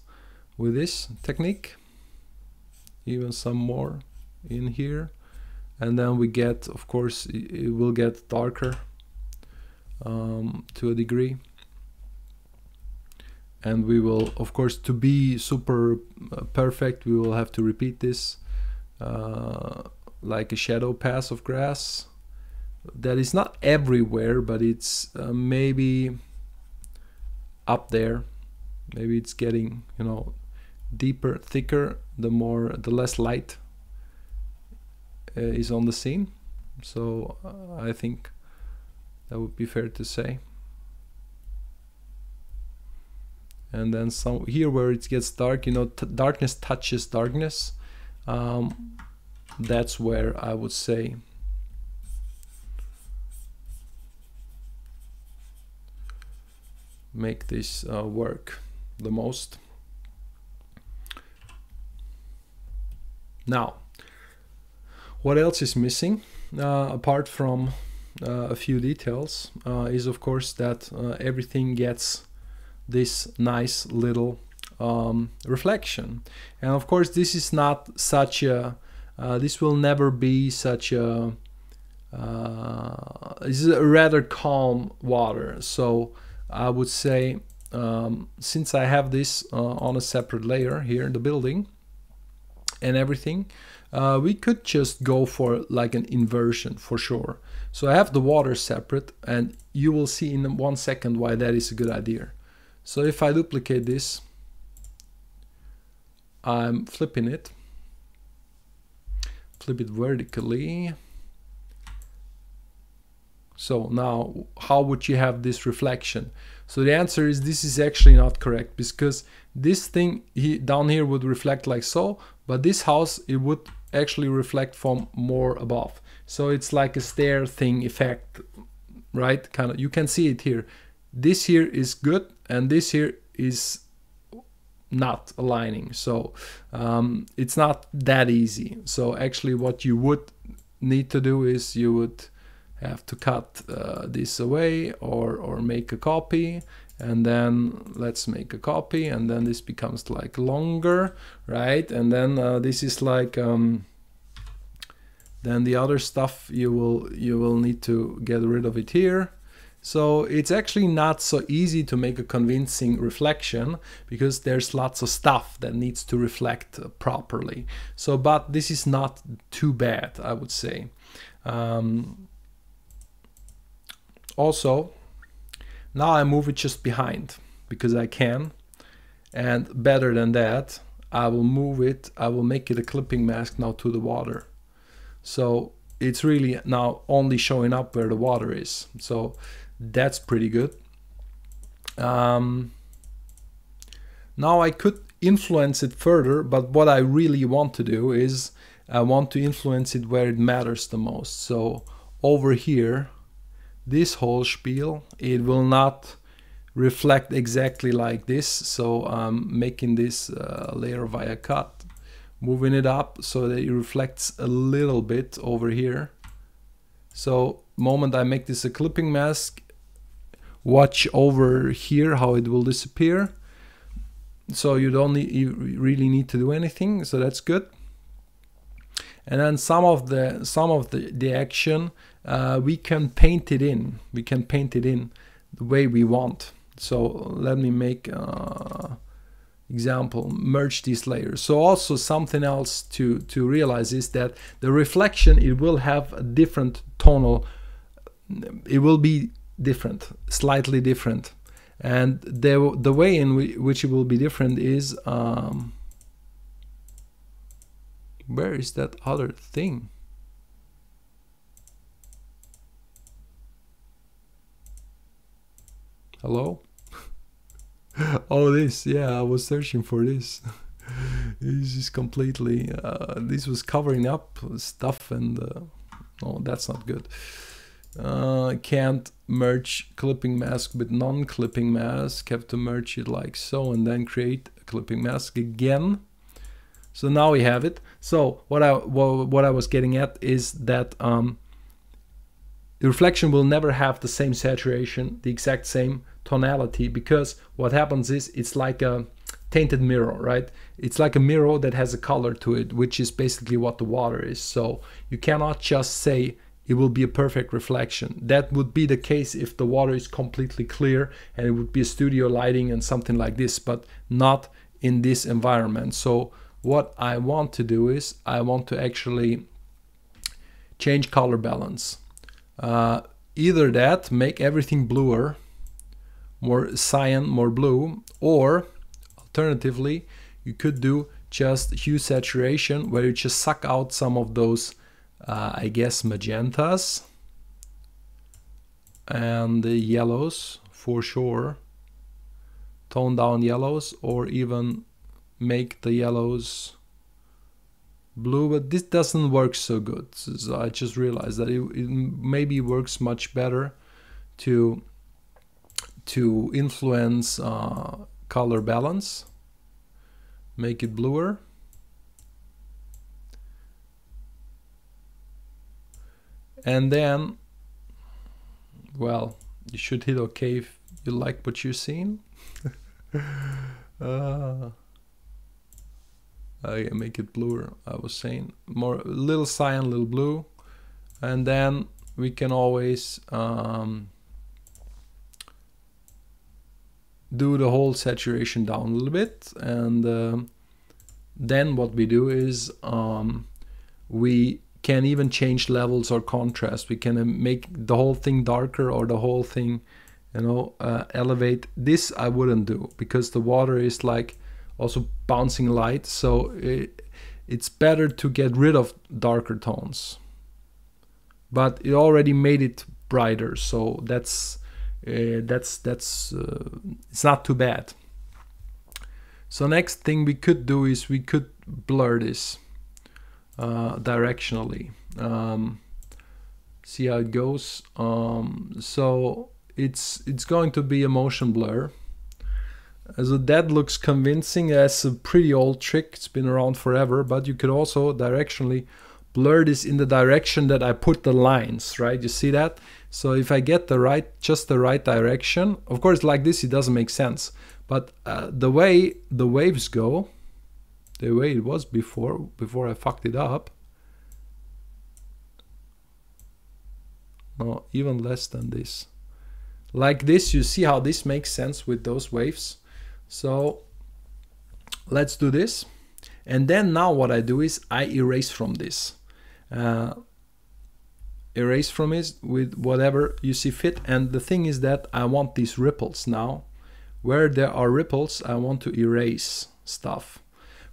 with this technique. Even some more in here, and then we get, of course, it will get darker to a degree, and we will, of course, to be super perfect, we will have to repeat this like a shadow pass of grass that is not everywhere, but it's maybe up there. Maybe it's getting, you know, deeper, thicker, the less light is on the scene. So I think that would be fair to say. And then some here where it gets dark, you know, darkness touches darkness. That's where I would say make this work the most. Now, what else is missing apart from a few details is, of course, that everything gets this nice little reflection. And of course this is not such a this will never be such a this is a rather calm water. So I would say since I have this on a separate layer here in the building and everything, we could just go for like an inversion for sure. So I have the water separate, and you will see in 1 second why that is a good idea. So if I duplicate this, I'm flipping it, flip it vertically. So now how would you have this reflection? So the answer is this is actually not correct, because this thing down here would reflect like so, but this house, it would actually reflect from more above. So it's like a stair thing effect, right? Kind of, you can see it here. This here is good and this here is not aligning. So it's not that easy. So actually what you would need to do is you would have to cut this away or make a copy, and then let's make a copy, and then this becomes like longer, right? And then this is like then the other stuff you will need to get rid of it here. So it's actually not so easy to make a convincing reflection, because there's lots of stuff that needs to reflect properly. So but this is not too bad, I would say. Also, now I move it just behind because I can, and better than that, I will move it, I will make it a clipping mask now to the water. So it's really now only showing up where the water is. So that's pretty good. Now I could influence it further, but what I really want to do is I want to influence it where it matters the most. So over here, this whole spiel, it will not reflect exactly like this. So I'm making this layer via cut, moving it up so that it reflects a little bit over here. So moment I make this a clipping mask, watch over here how it will disappear. So you don't need, you really need to do anything. So that's good. And then some of the action we can paint it in. We can paint it in the way we want. So let me make example, merge these layers. So also something else to realize is that the reflection, it will have a different tonal, it will be different, slightly different. And the way in which it will be different is where is that other thing? Hello? Oh, this, yeah, I was searching for this. This is completely, this was covering up stuff, and oh, that's not good. Can't merge clipping mask with non-clipping mask, have to merge it like so and then create a clipping mask again. So now we have it. So what I was getting at is that the reflection will never have the same saturation, the exact same tonality, because what happens is it's like a tainted mirror, right? It's like a mirror that has a color to it, which is basically what the water is. So you cannot just say it will be a perfect reflection. That would be the case if the water is completely clear and it would be a studio lighting and something like this, but not in this environment. So what I want to do is I want to actually change color balance. Either that, make everything bluer, more cyan, more blue, or alternatively, you could do just hue saturation, where you just suck out some of those, I guess, magentas and the yellows for sure, tone down yellows, or even make the yellows blue, but this doesn't work so good. So I just realized that it maybe works much better to influence color balance, make it bluer, and then, well, you should hit OK if you like what you're seeing. I make it bluer. I was saying more little cyan, little blue, and then we can always do the whole saturation down a little bit, and then what we do is we can even change levels or contrast. We can make the whole thing darker or the whole thing, you know, elevate. This I wouldn't do because the water is like also bouncing light, so it's better to get rid of darker tones. But it already made it brighter, so that's it's not too bad. So next thing we could do is we could blur this directionally. See how it goes. So it's going to be a motion blur. So that looks convincing. As a pretty old trick. It's been around forever, but you could also directionally blur this in the direction that I put the lines, right? You see that? So if I get just the right direction, of course like this it doesn't make sense, but the way the waves go, the way it was before I fucked it up, no, even less than this. Like this, you see how this makes sense with those waves. So let's do this. And then now what I do is I erase from this. Erase from it with whatever you see fit. And the thing is that I want these ripples now. Where there are ripples, I want to erase stuff.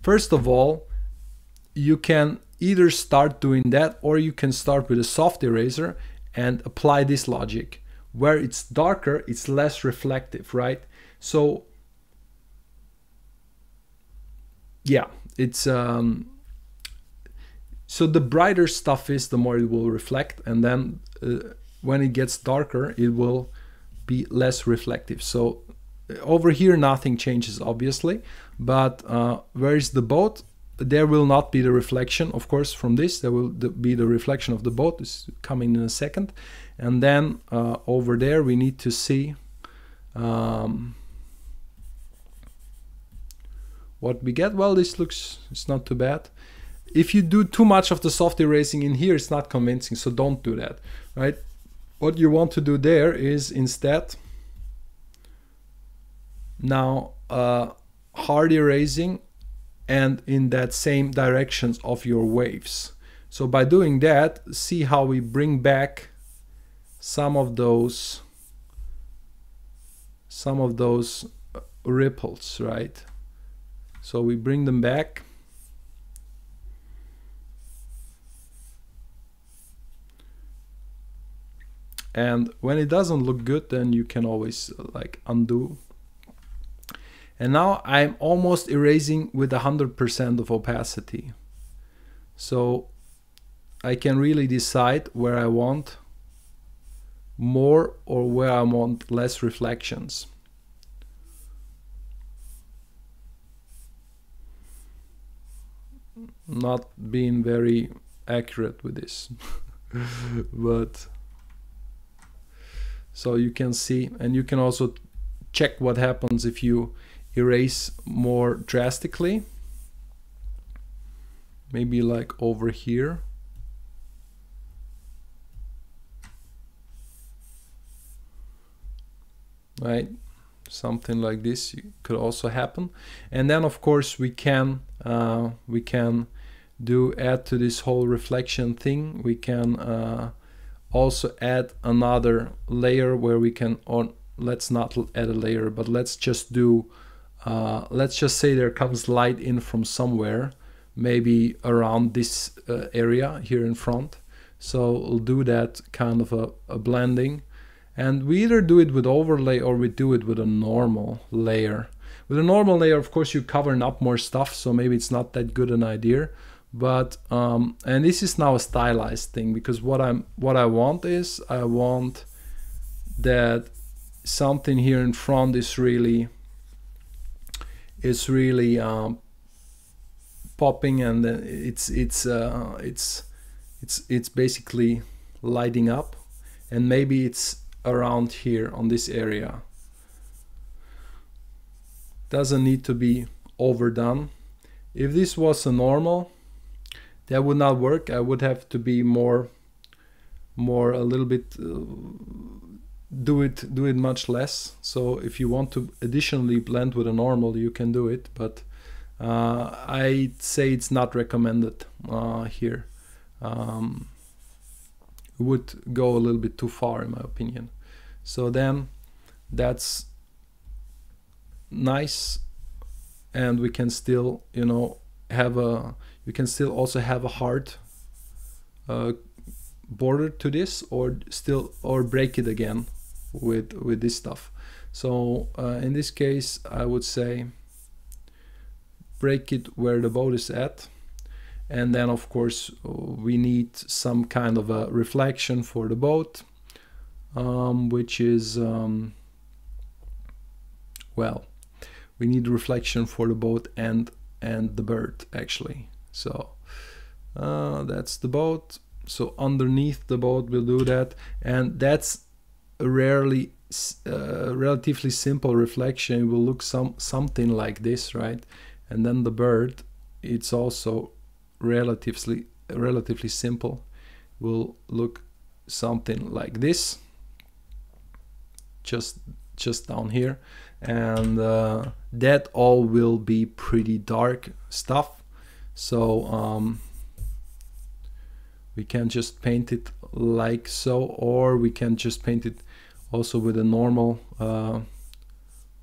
First of all, you can either start doing that, or you can start with a soft eraser and apply this logic. Where it's darker, it's less reflective, right? So yeah, it's so the brighter stuff is, the more it will reflect, and then when it gets darker, it will be less reflective. So over here nothing changes obviously, but where is the boat? There will not be the reflection, of course, from this. There will be the reflection of the boat. Is coming in a second. And then over there we need to see what we get. Well, this looks, it's not too bad. If you do too much of the soft erasing in here, it's not convincing, so don't do that, right? What you want to do there is instead now hard erasing and in that same directions of your waves. So by doing that, see how we bring back some of those ripples, right? So we bring them back. And when it doesn't look good, then you can always like undo. And now I'm almost erasing with 100% of opacity. So I can really decide where I want more or where I want less reflections. Not being very accurate with this, but so you can see, and you can also check what happens if you erase more drastically. Maybe like over here. Right, something like this could also happen. And then of course we can do add to this whole reflection thing. We can also add another layer where we can, or let's not add a layer, but let's just do let's just say there comes light in from somewhere, maybe around this area here in front. So we'll do that kind of a blending. And we either do it with overlay or we do it with a normal layer. With a normal layer, of course, you're covering up more stuff, so maybe it's not that good an idea. But and this is now a stylized thing, because what I want is I want that something here in front is really popping, and it's basically lighting up, and maybe it's around here on this area. doesn't need to be overdone. If this was a normal, that would not work. I would have to be more a little bit do it much less. So if you want to additionally blend with a normal, you can do it, but I'd say it's not recommended here. It would go a little bit too far in my opinion. So then that's nice, and we can still, you know, have a, you can still also have a hard border to this, or break it again with this stuff. So in this case I would say break it where the boat is at, and then of course we need some kind of a reflection for the boat, which is well, we need reflection for the boat and the bird actually. So that's the boat. So underneath the boat we'll do that, and that's a relatively simple reflection. It will look something like this, right? And then the bird, it's also relatively simple, will look something like this, just down here, and that all will be pretty dark stuff. So we can just paint it like so, or we can just paint it also with a normal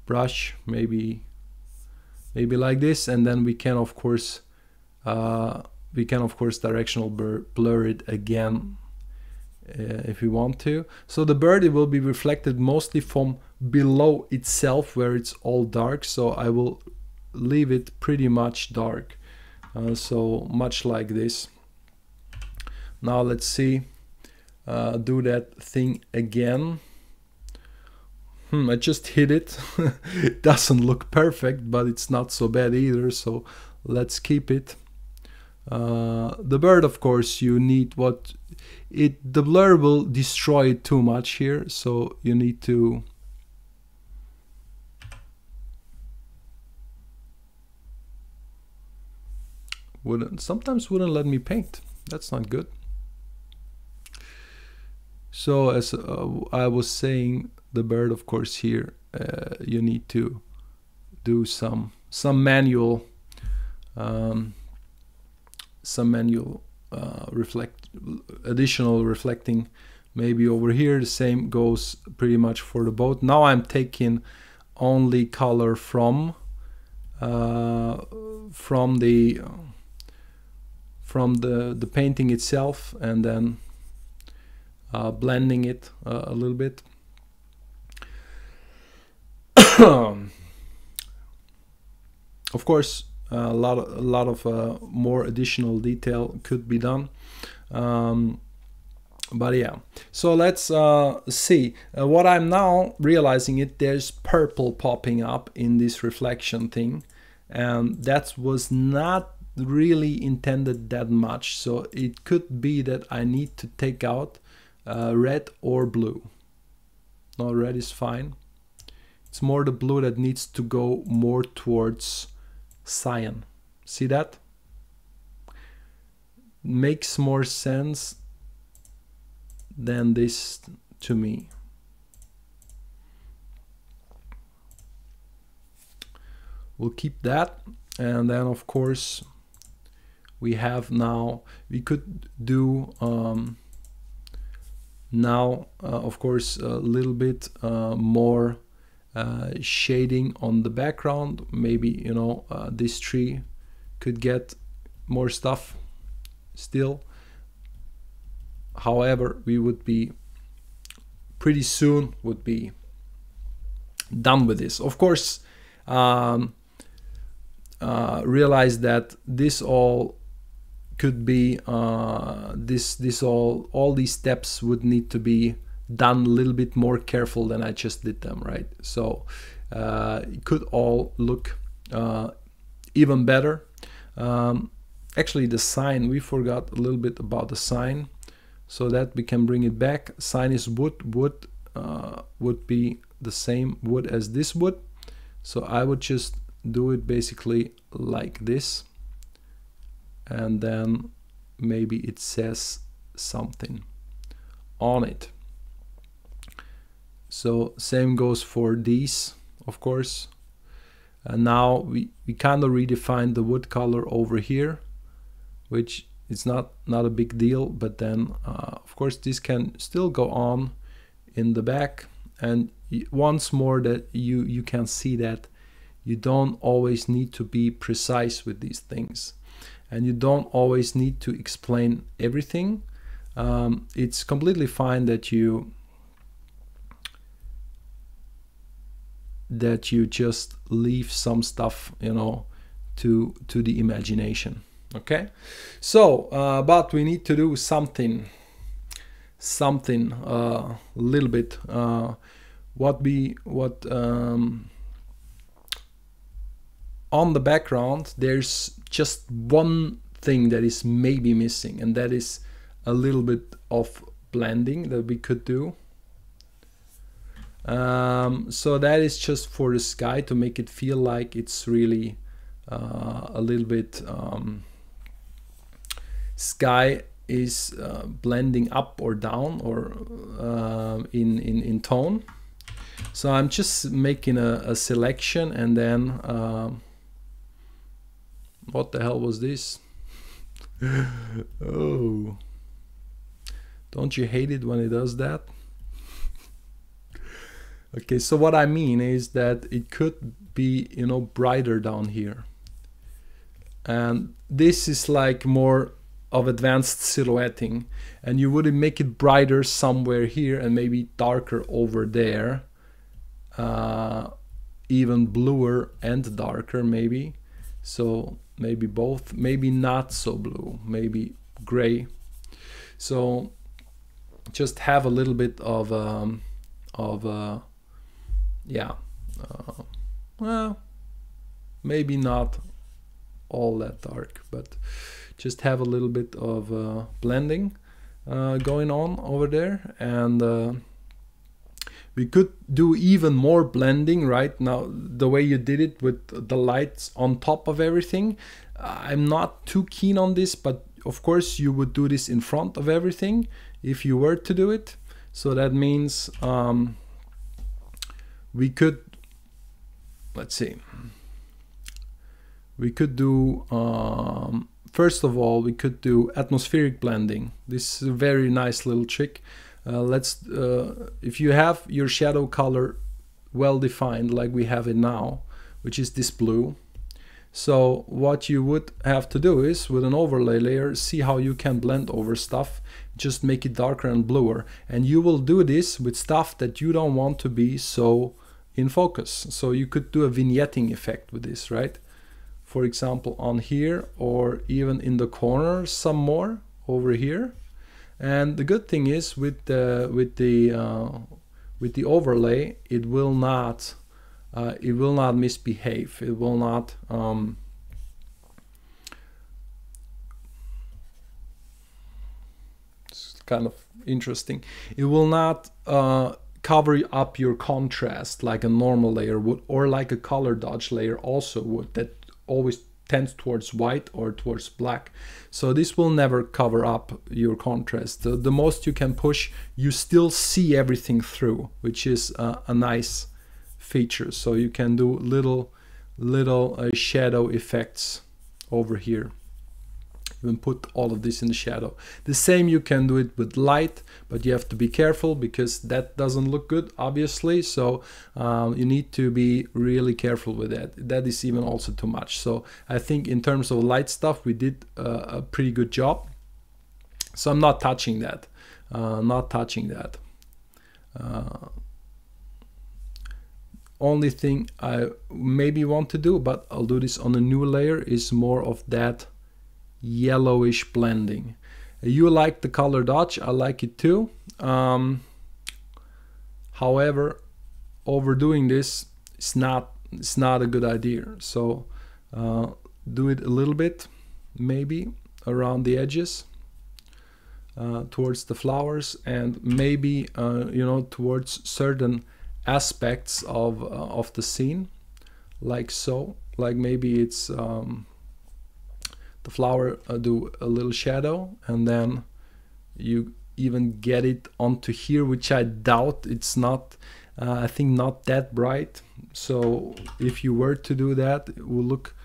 brush, maybe like this, and then we can of course directional blur it again if we want to. So the bird, it will be reflected mostly from below itself where it's all dark, so I will leave it pretty much dark, so much like this. Now let's see, do that thing again. I just hit it. It doesn't look perfect, but it's not so bad either, so let's keep it. The bird, of course, you need the blur will destroy it too much here, so you need to sometimes wouldn't let me paint. That's not good. So as I was saying, the bird, of course, here you need to do some manual additional reflecting maybe over here. The same goes pretty much for the boat. Now I'm taking only color from the painting itself, and then blending it a little bit. Of course, a lot of more additional detail could be done, but yeah. So let's see what I'm now realizing. There's purple popping up in this reflection thing, and that was not really intended that much. So it could be that I need to take out red or blue. No, red is fine. It's more the blue that needs to go more towards cyan. See that? Makes more sense than this to me. We'll keep that, and then of course we have now, we could do now of course a little bit more shading on the background. Maybe, you know, this tree could get more stuff still. However, we would be pretty soon would be done with this. Of course, realize that this all could be all these steps would need to be done a little bit more careful than I just did them, right? So it could all look even better. Actually, the sign, we forgot a little bit about the sign, so that we can bring it back. Sign is wood. Wood would be the same wood as this wood, So I would just do it basically like this, and then maybe it says something on it. So same goes for these, of course. And now we kind of redefined the wood color over here, which is not a big deal, but then of course this can still go on in the back. And once more, that you can see that you don't always need to be precise with these things, and you don't always need to explain everything. It's completely fine that you just leave some stuff, you know, to the imagination. Okay, so but we need to do something a little bit. On the background, there's just one thing that is maybe missing, and that is a little bit of blending that we could do. So that is just for the sky, to make it feel like it's really a little bit sky is blending up or down, or in tone. So I'm just making a selection, and then what the hell was this? Oh, don't you hate it when it does that? Okay, so what I mean is that it could be, you know, brighter down here, and this is like more of advanced silhouetting, and you would make it brighter somewhere here and maybe darker over there, even bluer and darker maybe. So maybe both, maybe not so blue, maybe gray. So just have a little bit of yeah, well, maybe not all that dark, but just have a little bit of blending going on over there. And we could do even more blending right now, the way you did it with the lights on top of everything. I'm not too keen on this, but of course you would do this in front of everything if you were to do it. So that means we could, let's see, we could do first of all, we could do atmospheric blending. This is a very nice little trick. If you have your shadow color well defined, like we have it now, which is this blue, so what you would have to do is, with an overlay layer, see how you can blend over stuff, just make it darker and bluer. And you will do this with stuff that you don't want to be so in focus. So you could do a vignetting effect with this, right? For example, on here, or even in the corner some more over here. And the good thing is, with the overlay, it will not misbehave. It will not it's kind of interesting. It will not cover up your contrast like a normal layer would, or like a color dodge layer also would, that always tends towards white or towards black. So this will never cover up your contrast. The most you can push, you still see everything through, which is a nice feature. So you can do little shadow effects over here. Even put all of this in the shadow. The same you can do it with light, but you have to be careful because that doesn't look good, obviously. So you need to be really careful with that. That is even also too much. So I think in terms of light stuff, we did a pretty good job. So I'm not touching that. Only thing I maybe want to do, but I'll do this on a new layer, is more of that yellowish blending. You like the color dodge, I like it too. However, overdoing this is not a good idea. So do it a little bit, maybe around the edges, towards the flowers, and maybe you know, towards certain aspects of the scene. like so. Like maybe it's the flower do a little shadow, and then you even get it onto here, which I doubt. It's not, I think, not that bright. So if you were to do that, it will look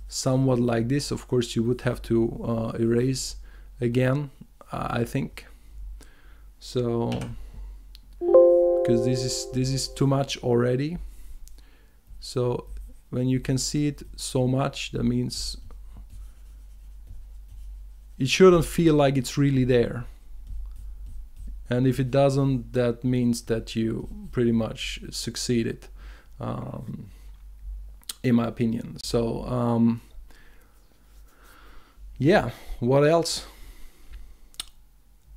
somewhat like this. Of course, you would have to erase again, I think. So because this is too much already. So when you can see it so much, that means it shouldn't feel like it's really there. And if it doesn't, that means that you pretty much succeeded, in my opinion. So yeah, what else?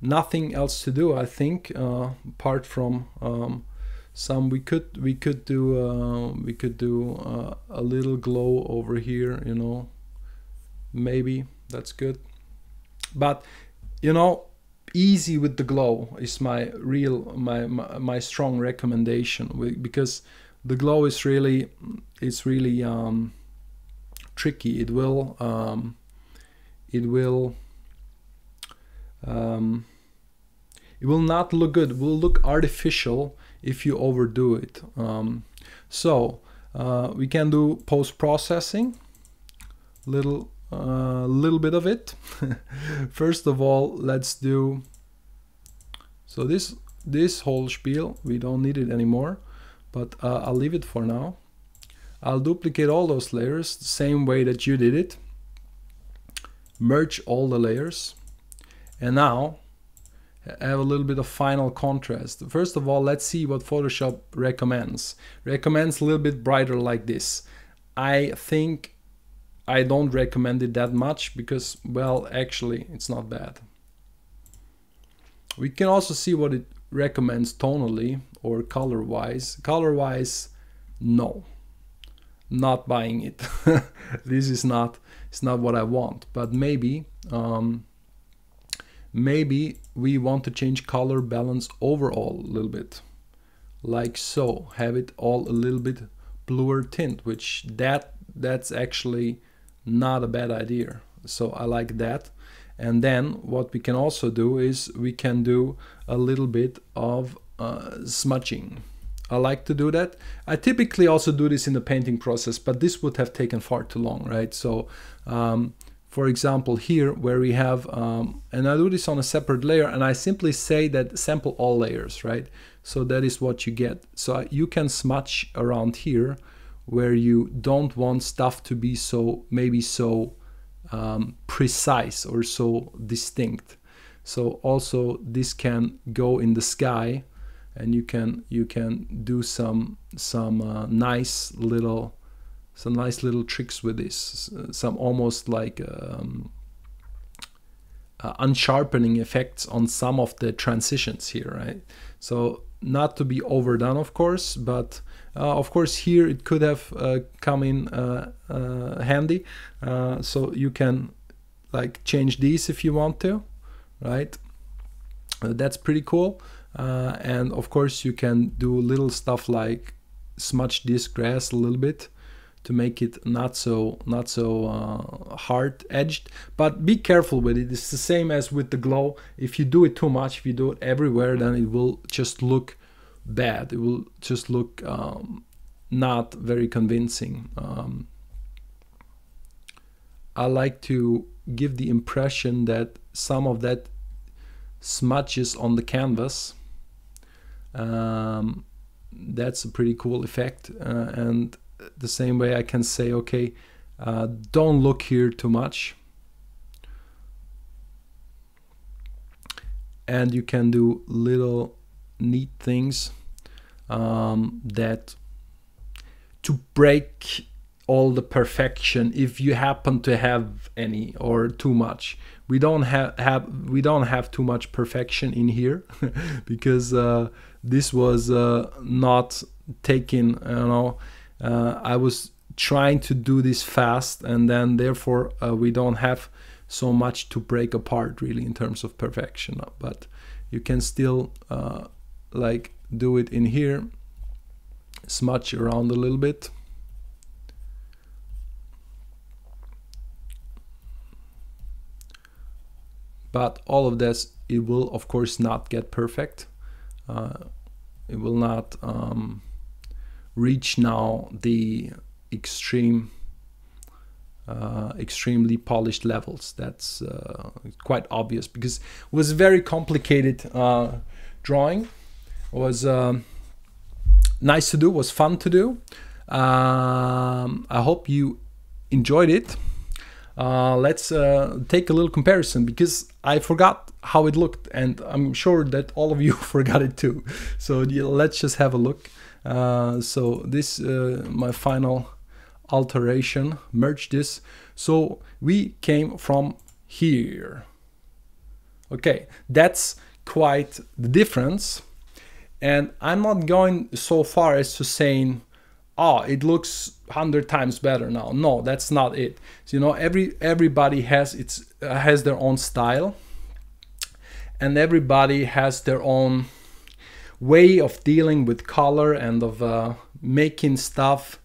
Nothing else to do, I think, apart from some we could do a little glow over here, you know, maybe that's good. But you know, easy with the glow is my strong recommendation, because the glow is really, it's really tricky. It will not look good. It will look artificial if you overdo it. So we can do post-processing, little bit of it. First of all, let's do, so this whole spiel, we don't need it anymore, but I'll leave it for now. I'll duplicate all those layers the same way that you did it, merge all the layers, and now have a little bit of final contrast. First of all, let's see what Photoshop recommends. Recommends a little bit brighter like this. I think I don't recommend it that much because, well, actually it's not bad. We can also see what it recommends tonally or color wise. Color wise, no, not buying it. This is not, it's not what I want. But maybe maybe we want to change color balance overall a little bit, like so. Have it all a little bit bluer tint, which that's actually not a bad idea. So I like that. And then what we can also do is we can do a little bit of smudging. I like to do that. I typically also do this in the painting process, but this would have taken far too long, right? So for example, here where we have, and I do this on a separate layer, and I simply say that sample all layers, right? So that is what you get. So you can smudge around here where you don't want stuff to be so, maybe so precise or so distinct. So also this can go in the sky, and you can do some nice little tricks with this, some almost like unsharpening effects on some of the transitions here, right? So not to be overdone, of course, but of course here it could have come in handy. So you can like change these if you want to, right? That's pretty cool. And of course you can do little stuff like smudge this grass a little bit to make it not so hard edged, but be careful with it. It's the same as with the glow. If you do it too much, if you do it everywhere, then it will just look bad. It will just look not very convincing. I like to give the impression that some of that smudges on the canvas. That's a pretty cool effect, and the same way I can say, okay, don't look here too much, and you can do little neat things that to break all the perfection, if you happen to have any, or too much. We don't have too much perfection in here because this was not taken, you know. I was trying to do this fast, and then therefore we don't have so much to break apart really in terms of perfection. But you can still like do it in here, smudge around a little bit, but all of this, it will of course not get perfect. It will not reach now the extremely polished levels. That's quite obvious, because it was a very complicated drawing. It was nice to do, was fun to do. I hope you enjoyed it. Let's take a little comparison, because I forgot how it looked, and I'm sure that all of you forgot it too. So let's just have a look. So this my final alteration, merge this. So we came from here. Okay, that's quite the difference. And I'm not going so far as to saying, oh, it looks 100 times better now. No, that's not it. So, you know, everybody has their own style, and everybody has their own way of dealing with color and of making stuff,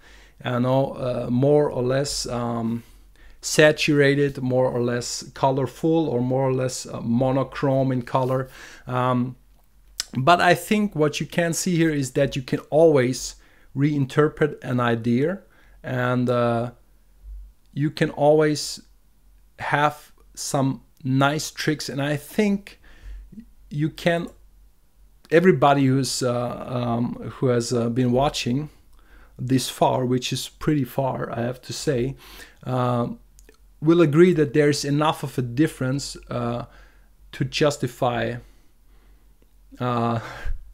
you know, more or less saturated, more or less colorful, or more or less monochrome in color. But I think what you can see here is that you can always reinterpret an idea, and you can always have some nice tricks. And I think you can, everybody who has been watching this far, which is pretty far, I have to say, will agree that there's enough of a difference to justify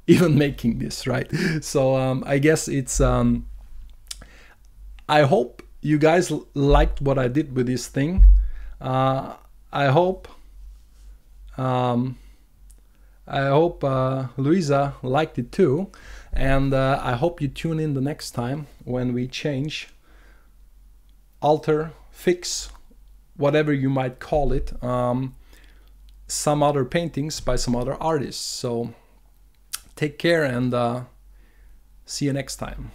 even making this, right? So I guess it's I hope you guys liked what I did with this thing. I hope Louisa liked it too, and I hope you tune in the next time when we change, alter, fix, whatever you might call it, some other paintings by some other artists. So take care, and see you next time.